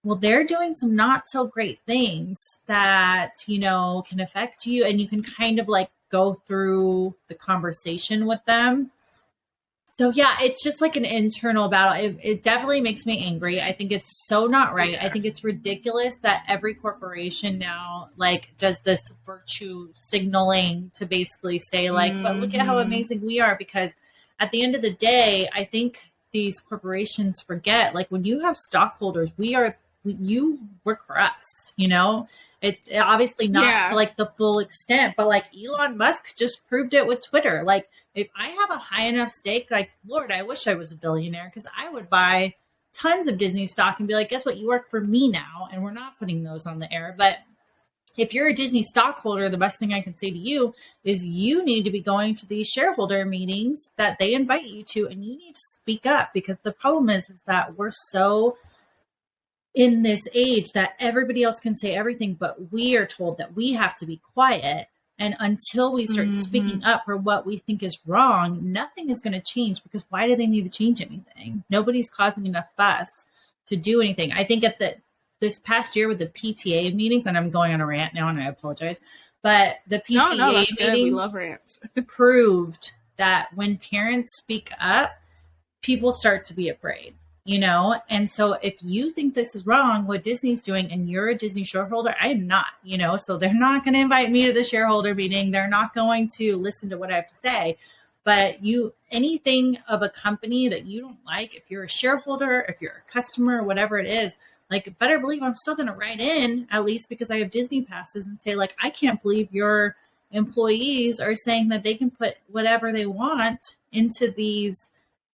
well, they're doing some not so great things that, can affect you. And you can kind of like go through the conversation with them. So yeah, it's just like an internal battle. It definitely makes me angry. I think it's so not right. Yeah. I think it's ridiculous that every corporation now like does this virtue signaling to basically say like, but look at how amazing we are. Because at the end of the day, I think these corporations forget, like when you have stockholders, you work for us, It's obviously not to like the full extent, but like Elon Musk just proved it with Twitter. Like if I have a high enough stake, like, Lord, I wish I was a billionaire because I would buy tons of Disney stock and be like, guess what? You work for me now. And we're not putting those on the air. But if you're a Disney stockholder, the best thing I can say to you is you need to be going to these shareholder meetings that they invite you to, and you need to speak up because the problem is that we're so in this age that everybody else can say everything, but we are told that we have to be quiet. And until we start speaking up for what we think is wrong, nothing is going to change because why do they need to change anything? Nobody's causing enough fuss do anything. I think this past year with the PTA meetings, and I'm going on a rant now and I apologize, but the PTA No, that's good. We meetings love rants. proved that when parents speak up, people start to be afraid, you know? And so if you think this is wrong, what Disney's doing, and you're a Disney shareholder, I am not, you know? So they're not going to invite me to the shareholder meeting. They're not going to listen to what I have to say. But anything of a company that you don't like, if you're a shareholder, if you're a customer, whatever it is, like, better believe I'm still going to write in, at least because I have Disney passes, and say, like, I can't believe your employees are saying that they can put whatever they want into these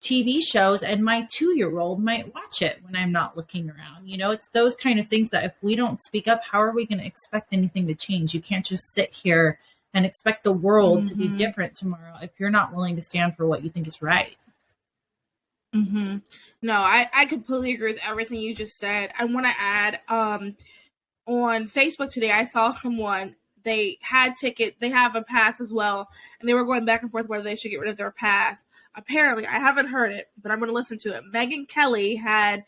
TV shows, and my 2-year-old might watch it when I'm not looking around. You know, it's those kind of things that if we don't speak up, how are we going to expect anything to change? You can't just sit here and expect the world to be different tomorrow if you're not willing to stand for what you think is right. No, I completely agree with everything you just said. I want to add, on Facebook today, I saw someone, they had they have a pass as well, and they were going back and forth whether they should get rid of their pass. Apparently, I haven't heard it, but I'm going to listen to it. Megyn Kelly had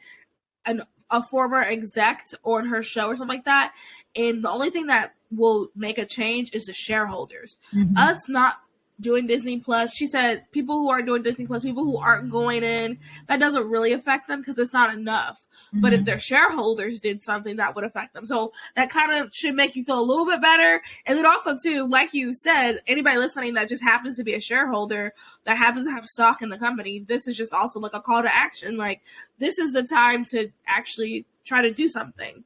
a former exec on her show or something like that, and the only thing that will make a change is the shareholders. Us not doing Disney Plus, she said people who aren't doing Disney Plus, people who aren't going in, that doesn't really affect them because it's not enough. But if their shareholders did something, that would affect them. So that kind of should make you feel a little bit better. And then also, too, like you said, anybody listening that just happens to be a shareholder, that happens to have stock in the company, this is just also like a call to action. Like, this is the time to actually try to do something.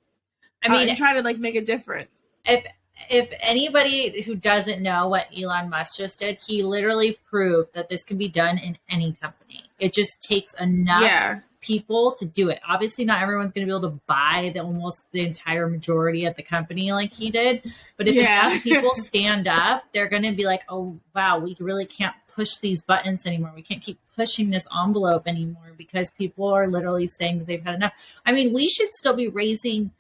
I mean, and try to, like, make a difference. If anybody who doesn't know what Elon Musk just did, he literally proved that this can be done in any company. It just takes enough people to do it. Obviously, not everyone's going to be able to buy almost the entire majority of the company like he did. But if enough people stand up, they're going to be like, oh, wow, we really can't push these buttons anymore. We can't keep pushing this envelope anymore because people are literally saying that they've had enough. I mean, we should still be raising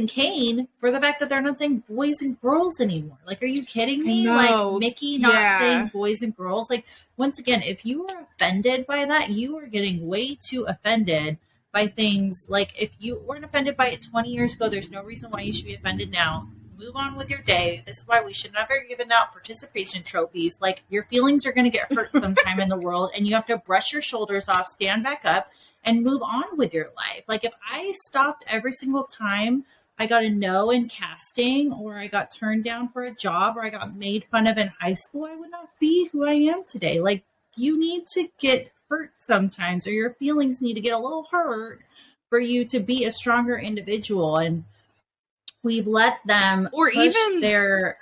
Cain for the fact that they're not saying boys and girls anymore. Like, are you kidding me? Like, Mickey not saying boys and girls. Like, once again, if you are offended by that, you are getting way too offended by things. Like, if you weren't offended by it 20 years ago, there's no reason why you should be offended now. Move on with your day. This is why we should never give out participation trophies. Like, your feelings are going to get hurt sometime in the world, and you have to brush your shoulders off, stand back up, and move on with your life. Like, if I stopped every single time I got a no in casting, or I got turned down for a job, or I got made fun of in high school, I would not be who I am today. Like, you need to get hurt sometimes, or your feelings need to get a little hurt for you to be a stronger individual. And we've let them or push even their.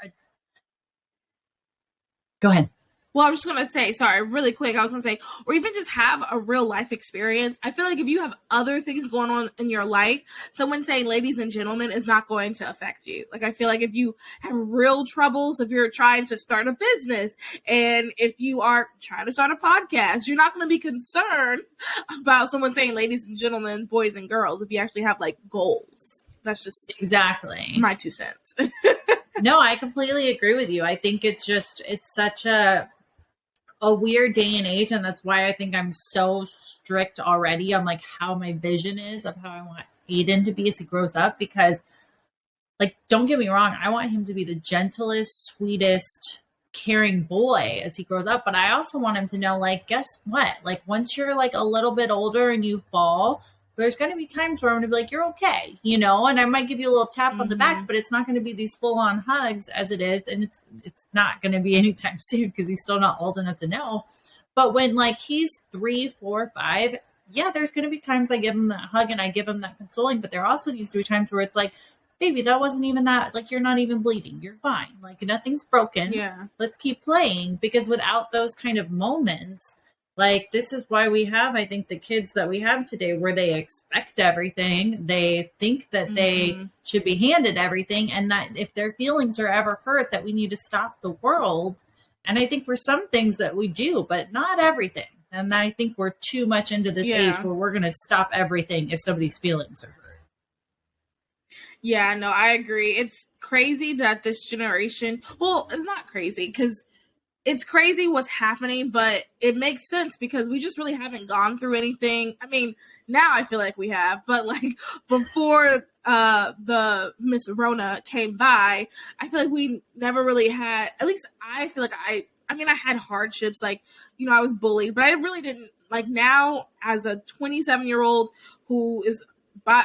Go ahead. Well, I was just going to say, sorry, really quick. I was going to say, or even just have a real life experience. I feel like if you have other things going on in your life, someone saying ladies and gentlemen is not going to affect you. Like, I feel like if you have real troubles, if you're trying to start a business, and if you are trying to start a podcast, you're not going to be concerned about someone saying ladies and gentlemen, boys and girls, if you actually have, like, goals. That's just exactly my 2 cents. No, I completely agree with you. I think it's such a weird day and age, and that's why I think I'm so strict already on, like, how my vision is of how I want Aiden to be as he grows up, because, like, don't get me wrong, I want him to be the gentlest, sweetest, caring boy as he grows up, but I also want him to know, like, guess what? Like, once you're, like, a little bit older and you fall, there's going to be times where I'm going to be like, you're okay, you know, and I might give you a little tap on the back, but it's not going to be these full-on hugs as it is, and it's not going to be anytime soon because he's still not old enough to know. But when, like, he's 3, 4, 5, yeah, there's going to be times I give him that hug and I give him that consoling, but there also needs to be times where it's like, baby, that wasn't even that, like, you're not even bleeding, you're fine, like, nothing's broken, let's keep playing. Because without those kind of moments, like, this is why we have, I think, the kids that we have today, where they expect everything. They think that they should be handed everything, and that if their feelings are ever hurt, that we need to stop the world. And I think for some things that we do, but not everything. And I think we're too much into this age where we're going to stop everything if somebody's feelings are hurt. Yeah, no, I agree. It's crazy that this generation, well, it's not crazy because it's crazy what's happening, but it makes sense because we just really haven't gone through anything. I mean, now I feel like we have, but like before the Miss Rona came by, I feel like we never really had, at least I feel like I mean, I had hardships, like, I was bullied, but I really didn't, like, now as a 27-year-old who is by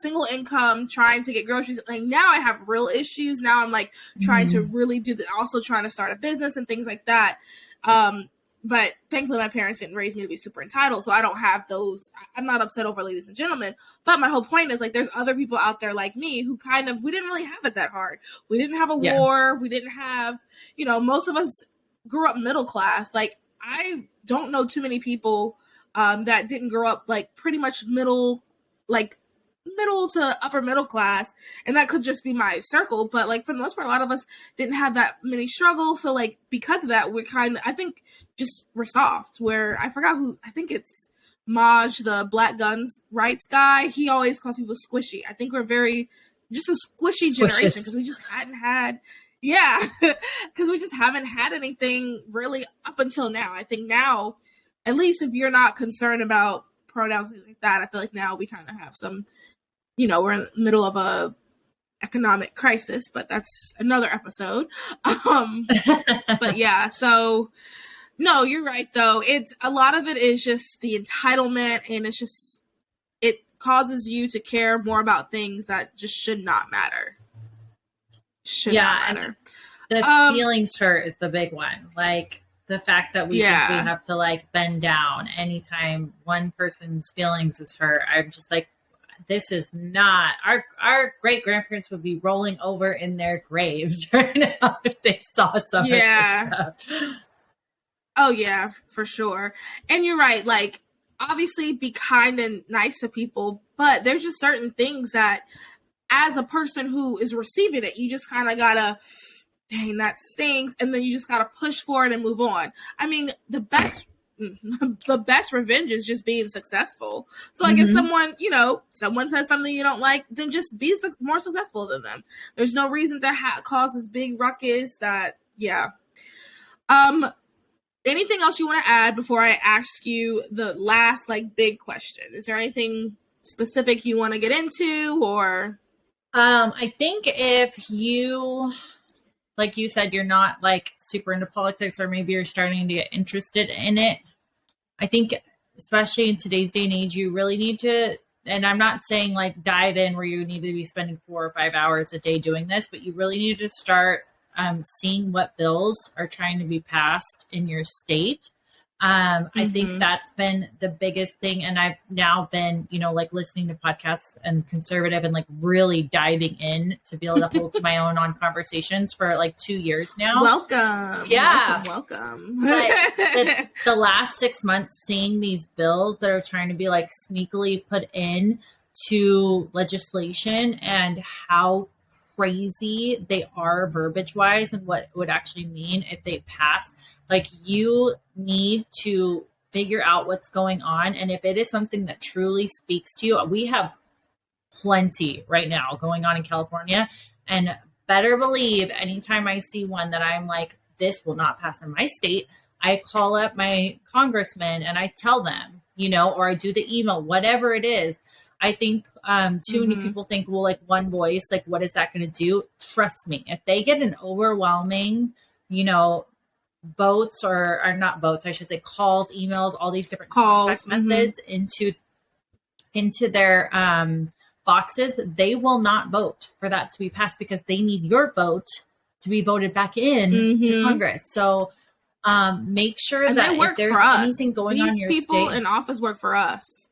single income trying to get groceries, like, now I have real issues. Now I'm like trying to really also trying to start a business and things like that. But thankfully my parents didn't raise me to be super entitled, so I don't have those. I'm not upset over, ladies and gentlemen, but my whole point is, like, there's other people out there like me who we didn't really have it that hard. We didn't have a war. We didn't have, most of us grew up middle class. Like, I don't know too many people that didn't grow up like pretty much middle to upper middle class, and that could just be my circle, but like for the most part a lot of us didn't have that many struggles. So like because of that, we're kind of, I think, just we're soft. Where I forgot who, I think it's Maj, the Black Guns rights guy, he always calls people squishy. I think we're very just a squishy generation because we just hadn't had because we just haven't had anything really up until now. I think now, at least if you're not concerned about pronouns and things like that, I feel like now we kind of have some, we're in the middle of a economic crisis, but that's another episode. But yeah, so no, you're right though. It's a lot of it is just the entitlement, and it causes you to care more about things that just should not matter. Should not matter. The feelings hurt is the big one. Like the fact that we think we have to like bend down anytime one person's feelings is hurt. I'm just like, this is not our great grandparents would be rolling over in their graves right now if they saw some of this stuff. Oh yeah, for sure. And you're right. Like, obviously be kind and nice to people, but there's just certain things that as a person who is receiving it, you just kind of gotta, dang, that stings, and then you just gotta push forward and move on. I mean, the best revenge is just being successful. So like if someone says something you don't like, then just be more successful than them. There's no reason to cause this big ruckus. Anything else you want to add before I ask you the last like big question? Is there anything specific you want to get into, or? I think if you, like you said, you're not like super into politics, or maybe you're starting to get interested in it, I think especially in today's day and age, you really need to, and I'm not saying like dive in where you need to be spending 4 or 5 hours a day doing this, but you really need to start seeing what bills are trying to be passed in your state. I think that's been the biggest thing. And I've now been, like listening to podcasts and conservative and like really diving in to be able to hold my own on conversations for like 2 years now. Welcome. Yeah. Welcome. But the last 6 months, seeing these bills that are trying to be like sneakily put in to legislation and how crazy they are verbiage wise and what it would actually mean if they pass. Like, you need to figure out what's going on. And if it is something that truly speaks to you, we have plenty right now going on in California. And better believe anytime I see one that I'm like, this will not pass in my state, I call up my congressman and I tell them, or I do the email, whatever it is. I think too many people think, well, like one voice, like what is that going to do? Trust me, if they get an overwhelming, votes or not votes, I should say calls, emails, all these different contact methods into their boxes, they will not vote for that to be passed because they need your vote to be voted back in to Congress. So make sure that if there's anything going on in your state, these people in office work for us.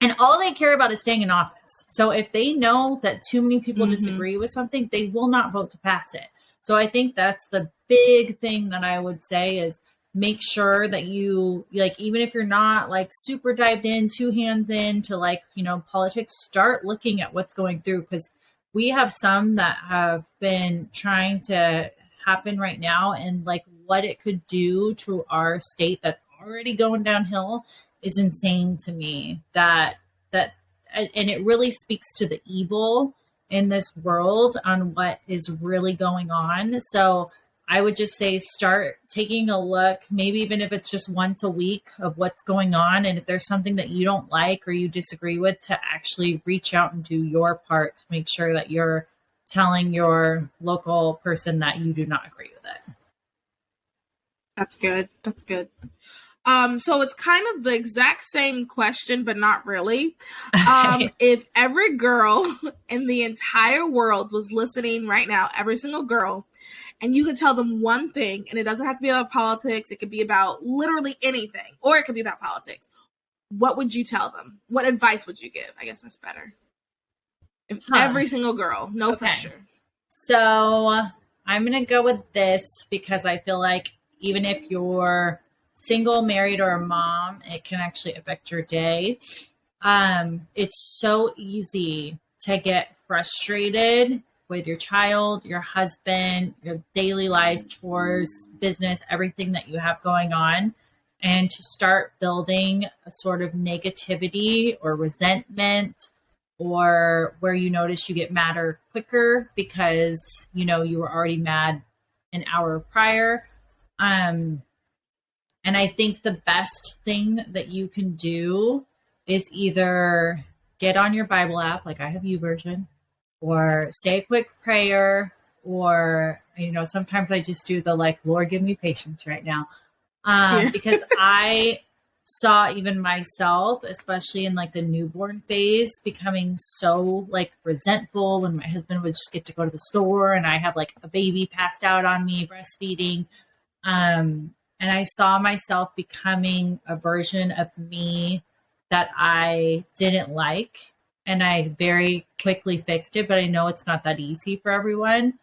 And all they care about is staying in office. So if they know that too many people disagree with something, they will not vote to pass it. So I think that's the big thing that I would say is make sure that you, like, even if you're not like super dived in, 2 hands in to like, politics, start looking at what's going through. Because we have some that have been trying to happen right now, and like what it could do to our state that's already going downhill is insane to me. And it really speaks to the evil in this world on what is really going on. So I would just say start taking a look, maybe even if it's just once a week, of what's going on. And if there's something that you don't like or you disagree with, to actually reach out and do your part to make sure that you're telling your local person that you do not agree with it. That's good. That's good. So it's kind of the exact same question, but not really. If every girl in the entire world was listening right now, every single girl, and you could tell them one thing, and it doesn't have to be about politics, it could be about literally anything, or it could be about politics, what would you tell them? What advice would you give? I guess that's better. If every single girl, no pressure. So I'm going to go with this because I feel like even if you're single, married, or a mom, it can actually affect your day. It's so easy to get frustrated with your child, your husband, your daily life, chores, business, everything that you have going on, and to start building a sort of negativity or resentment, or where you notice you get madder quicker because, you know, you were already mad an hour prior. And I think the best thing that you can do is either get on your Bible app, like I have YouVersion, or say a quick prayer, or, you know, sometimes I just do the like, Lord, give me patience right now. Because I saw even myself, especially in like the newborn phase, becoming so like resentful when my husband would just get to go to the store and I have like a baby passed out on me breastfeeding. And I saw myself becoming a version of me that I didn't like. And I very quickly fixed it, but I know it's not that easy for everyone.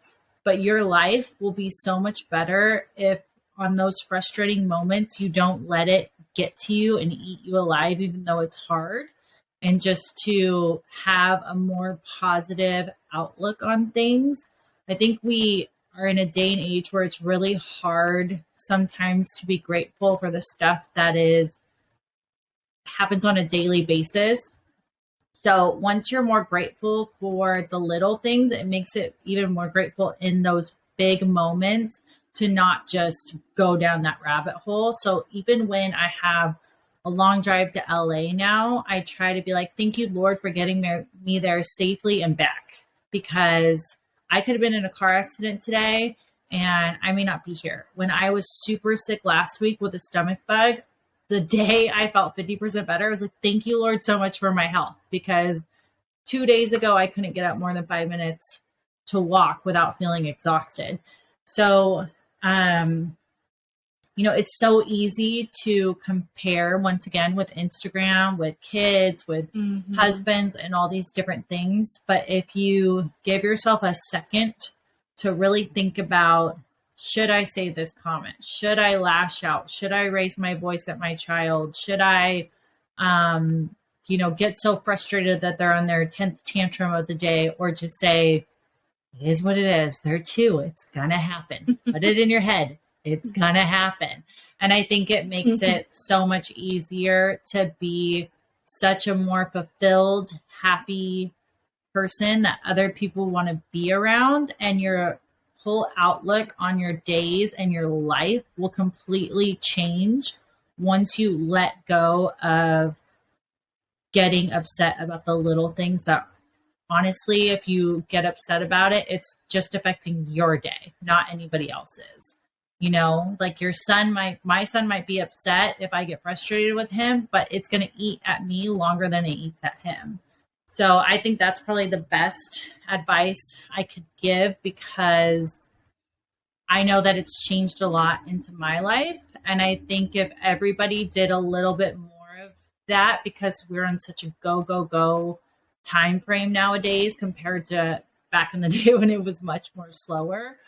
But your life will be so much better if on those frustrating moments, you don't let it get to you and eat you alive, even though it's hard. And just to have a more positive outlook on things. I think we are in a day and age where it's really hard sometimes to be grateful for the stuff that happens on a daily basis. So once you're more grateful for the little things, it makes it even more grateful in those big moments to not just go down that rabbit hole. So even when I have a long drive to LA now, I try to be like, thank you, Lord, for getting me there safely and back, because I could have been in a car accident today and I may not be here. When I was super sick last week with a stomach bug, the day I felt 50% better, I was like, thank you, Lord, so much for my health, because 2 days ago, I couldn't get up more than 5 minutes to walk without feeling exhausted. So, you know, it's so easy to compare once again with Instagram, with kids, with husbands and all these different things. But if you give yourself a second to really think about, should I say this comment? Should I lash out? Should I raise my voice at my child? Should I, you know, get so frustrated that they're on their 10th tantrum of the day, or just say, it is what it is. They're two. It's going to happen. Put it in your head. It's going to happen. And I think it makes it so much easier to be such a more fulfilled, happy person that other people want to be around. And your whole outlook on your days and your life will completely change once you let go of getting upset about the little things that, honestly, if you get upset about it, it's just affecting your day, not anybody else's. You know, like my son might be upset if I get frustrated with him, but it's going to eat at me longer than it eats at him. So I think that's probably the best advice I could give, because I know that it's changed a lot into my life. And I think if everybody did a little bit more of that, because we're on such a go time frame nowadays compared to back in the day when it was much more slower,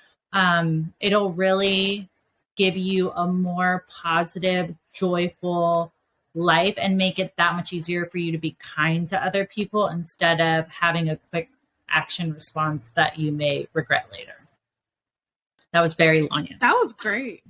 it'll really give you a more positive, joyful life and make it that much easier for you to be kind to other people instead of having a quick action response that you may regret later. That was very long. That was great.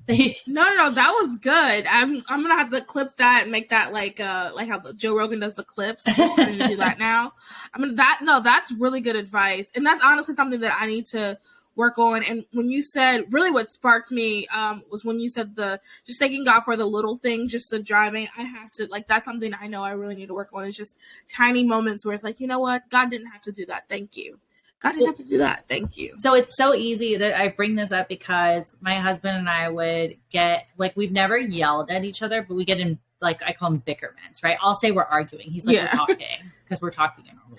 No, that was good. I'm gonna have to clip that and make that like how Joe Rogan does the clips. I'm just gonna do that now. I mean that's really good advice, and that's honestly something that I need to work on. And when you said, really what sparked me was when you said just thanking God for the little things, just the driving. I have to, like, that's something I know I really need to work on. It's just tiny moments where it's like, you know what? God didn't have to do that. Thank you. God didn't have to do that. Thank you. So it's so easy that I bring this up because my husband and I would get, like, we've never yelled at each other, but we get in, like, I call them bickerments, right? I'll say we're arguing. He's like, we're talking, because we're talking in normal.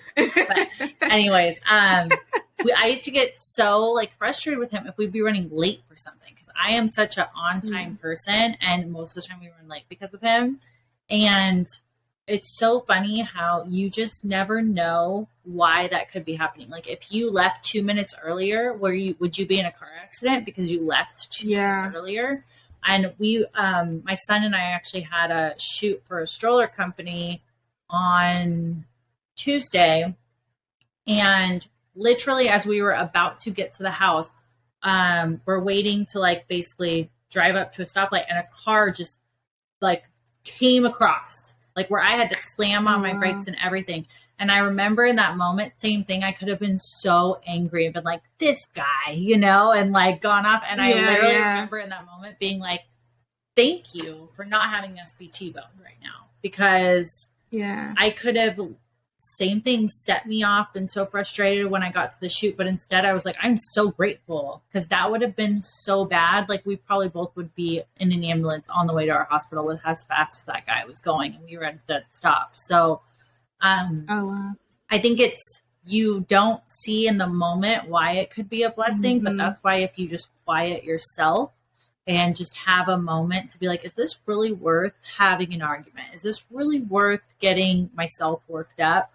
But anyways, I used to get so, like, frustrated with him if we'd be running late for something, because I am such an on-time person, and most of the time we run late because of him. And it's so funny how you just never know why that could be happening. Like, if you left 2 minutes earlier, would you be in a car accident because you left 2 minutes earlier? And we, my son and I actually had a shoot for a stroller company on Tuesday. And literally as we were about to get to the house, we're waiting to, like, basically drive up to a stoplight, and a car just, like, came across, like, where I had to slam on my brakes and everything. And I remember in that moment, same thing. I could have been so angry and been like, this guy, you know, and, like, gone off. And I literally remember in that moment being like, thank you for not having us be T-boned right now, because I could have, same thing, set me off and so frustrated when I got to the shoot. But instead I was like, I'm so grateful, because that would have been so bad. Like, we probably both would be in an ambulance on the way to our hospital with as fast as that guy was going, and we were at the stop. So I think it's, you don't see in the moment why it could be a blessing, but that's why if you just quiet yourself and just have a moment to be like, is this really worth having an argument? Is this really worth getting myself worked up?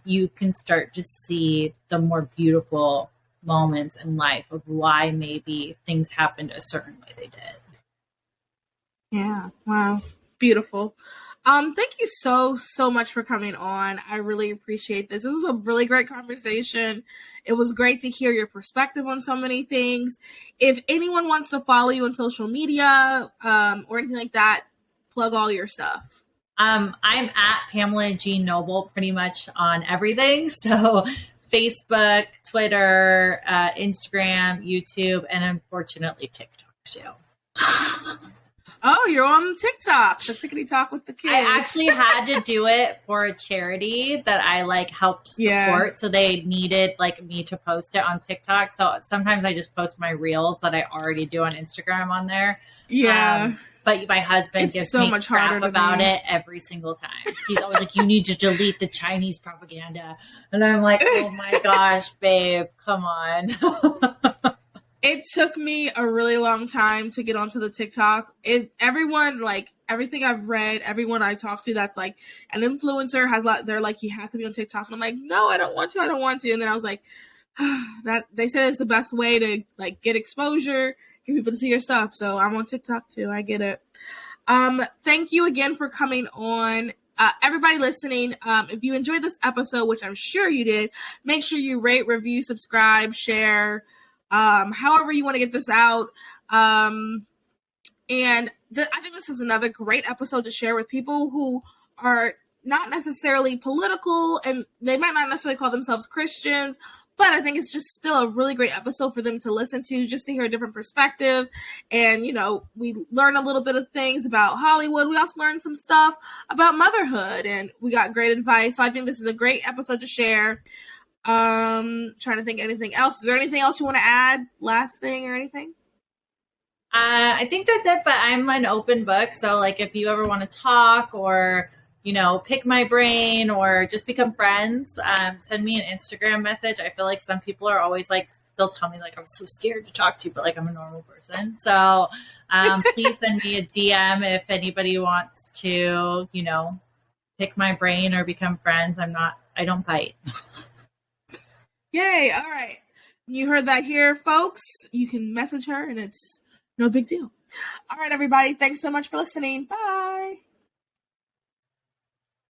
You can start to see the more beautiful moments in life of why maybe things happened a certain way they did. Yeah. Wow. Beautiful. Thank you so much for coming on. I really appreciate this. This was a really great conversation. It was great to hear your perspective on so many things. If anyone wants to follow you on social media, or anything like that, plug all your stuff. I'm at Pamela Jean Noble pretty much on everything. So Facebook, Twitter, Instagram, YouTube, and unfortunately TikTok too. Oh, you're on TikTok, the Tickety Talk with the kids. I actually had to do it for a charity that I, like, helped support. So they needed, like, me to post it on TikTok. So sometimes I just post my reels that I already do on Instagram on there. Yeah. But my husband gives me crap about it every single time. He's always like, you need to delete the Chinese propaganda. And I'm like, oh my gosh, babe, come on. It took me a really long time to get onto the TikTok. Everyone, like, everything I've read, everyone I talk to that's, like, an influencer they're like, you have to be on TikTok. And I'm like, no, I don't want to. And then I was like, that they said it's the best way to, like, get exposure, get people to see your stuff. So I'm on TikTok too. I get it. Thank you again for coming on. Everybody listening, if you enjoyed this episode, which I'm sure you did, make sure you rate, review, subscribe, share, however you want to get this out. And I think this is another great episode to share with people who are not necessarily political, and they might not necessarily call themselves Christians, but I think it's just still a really great episode for them to listen to, just to hear a different perspective. And, you know, we learn a little bit of things about Hollywood. We also learned some stuff about motherhood, and we got great advice. So I think this is a great episode to share. Trying to think anything else. Is there anything else you want to add? Last thing or anything? I think that's it, but I'm an open book. So, like, if you ever want to talk or, you know, pick my brain or just become friends, send me an Instagram message. I feel like some people are always like, they'll tell me, like, I'm so scared to talk to you, but, like, I'm a normal person. So please send me a DM if anybody wants to, you know, pick my brain or become friends. I don't bite. Yay. All right. You heard that here, folks. You can message her and it's no big deal. All right, everybody. Thanks so much for listening. Bye.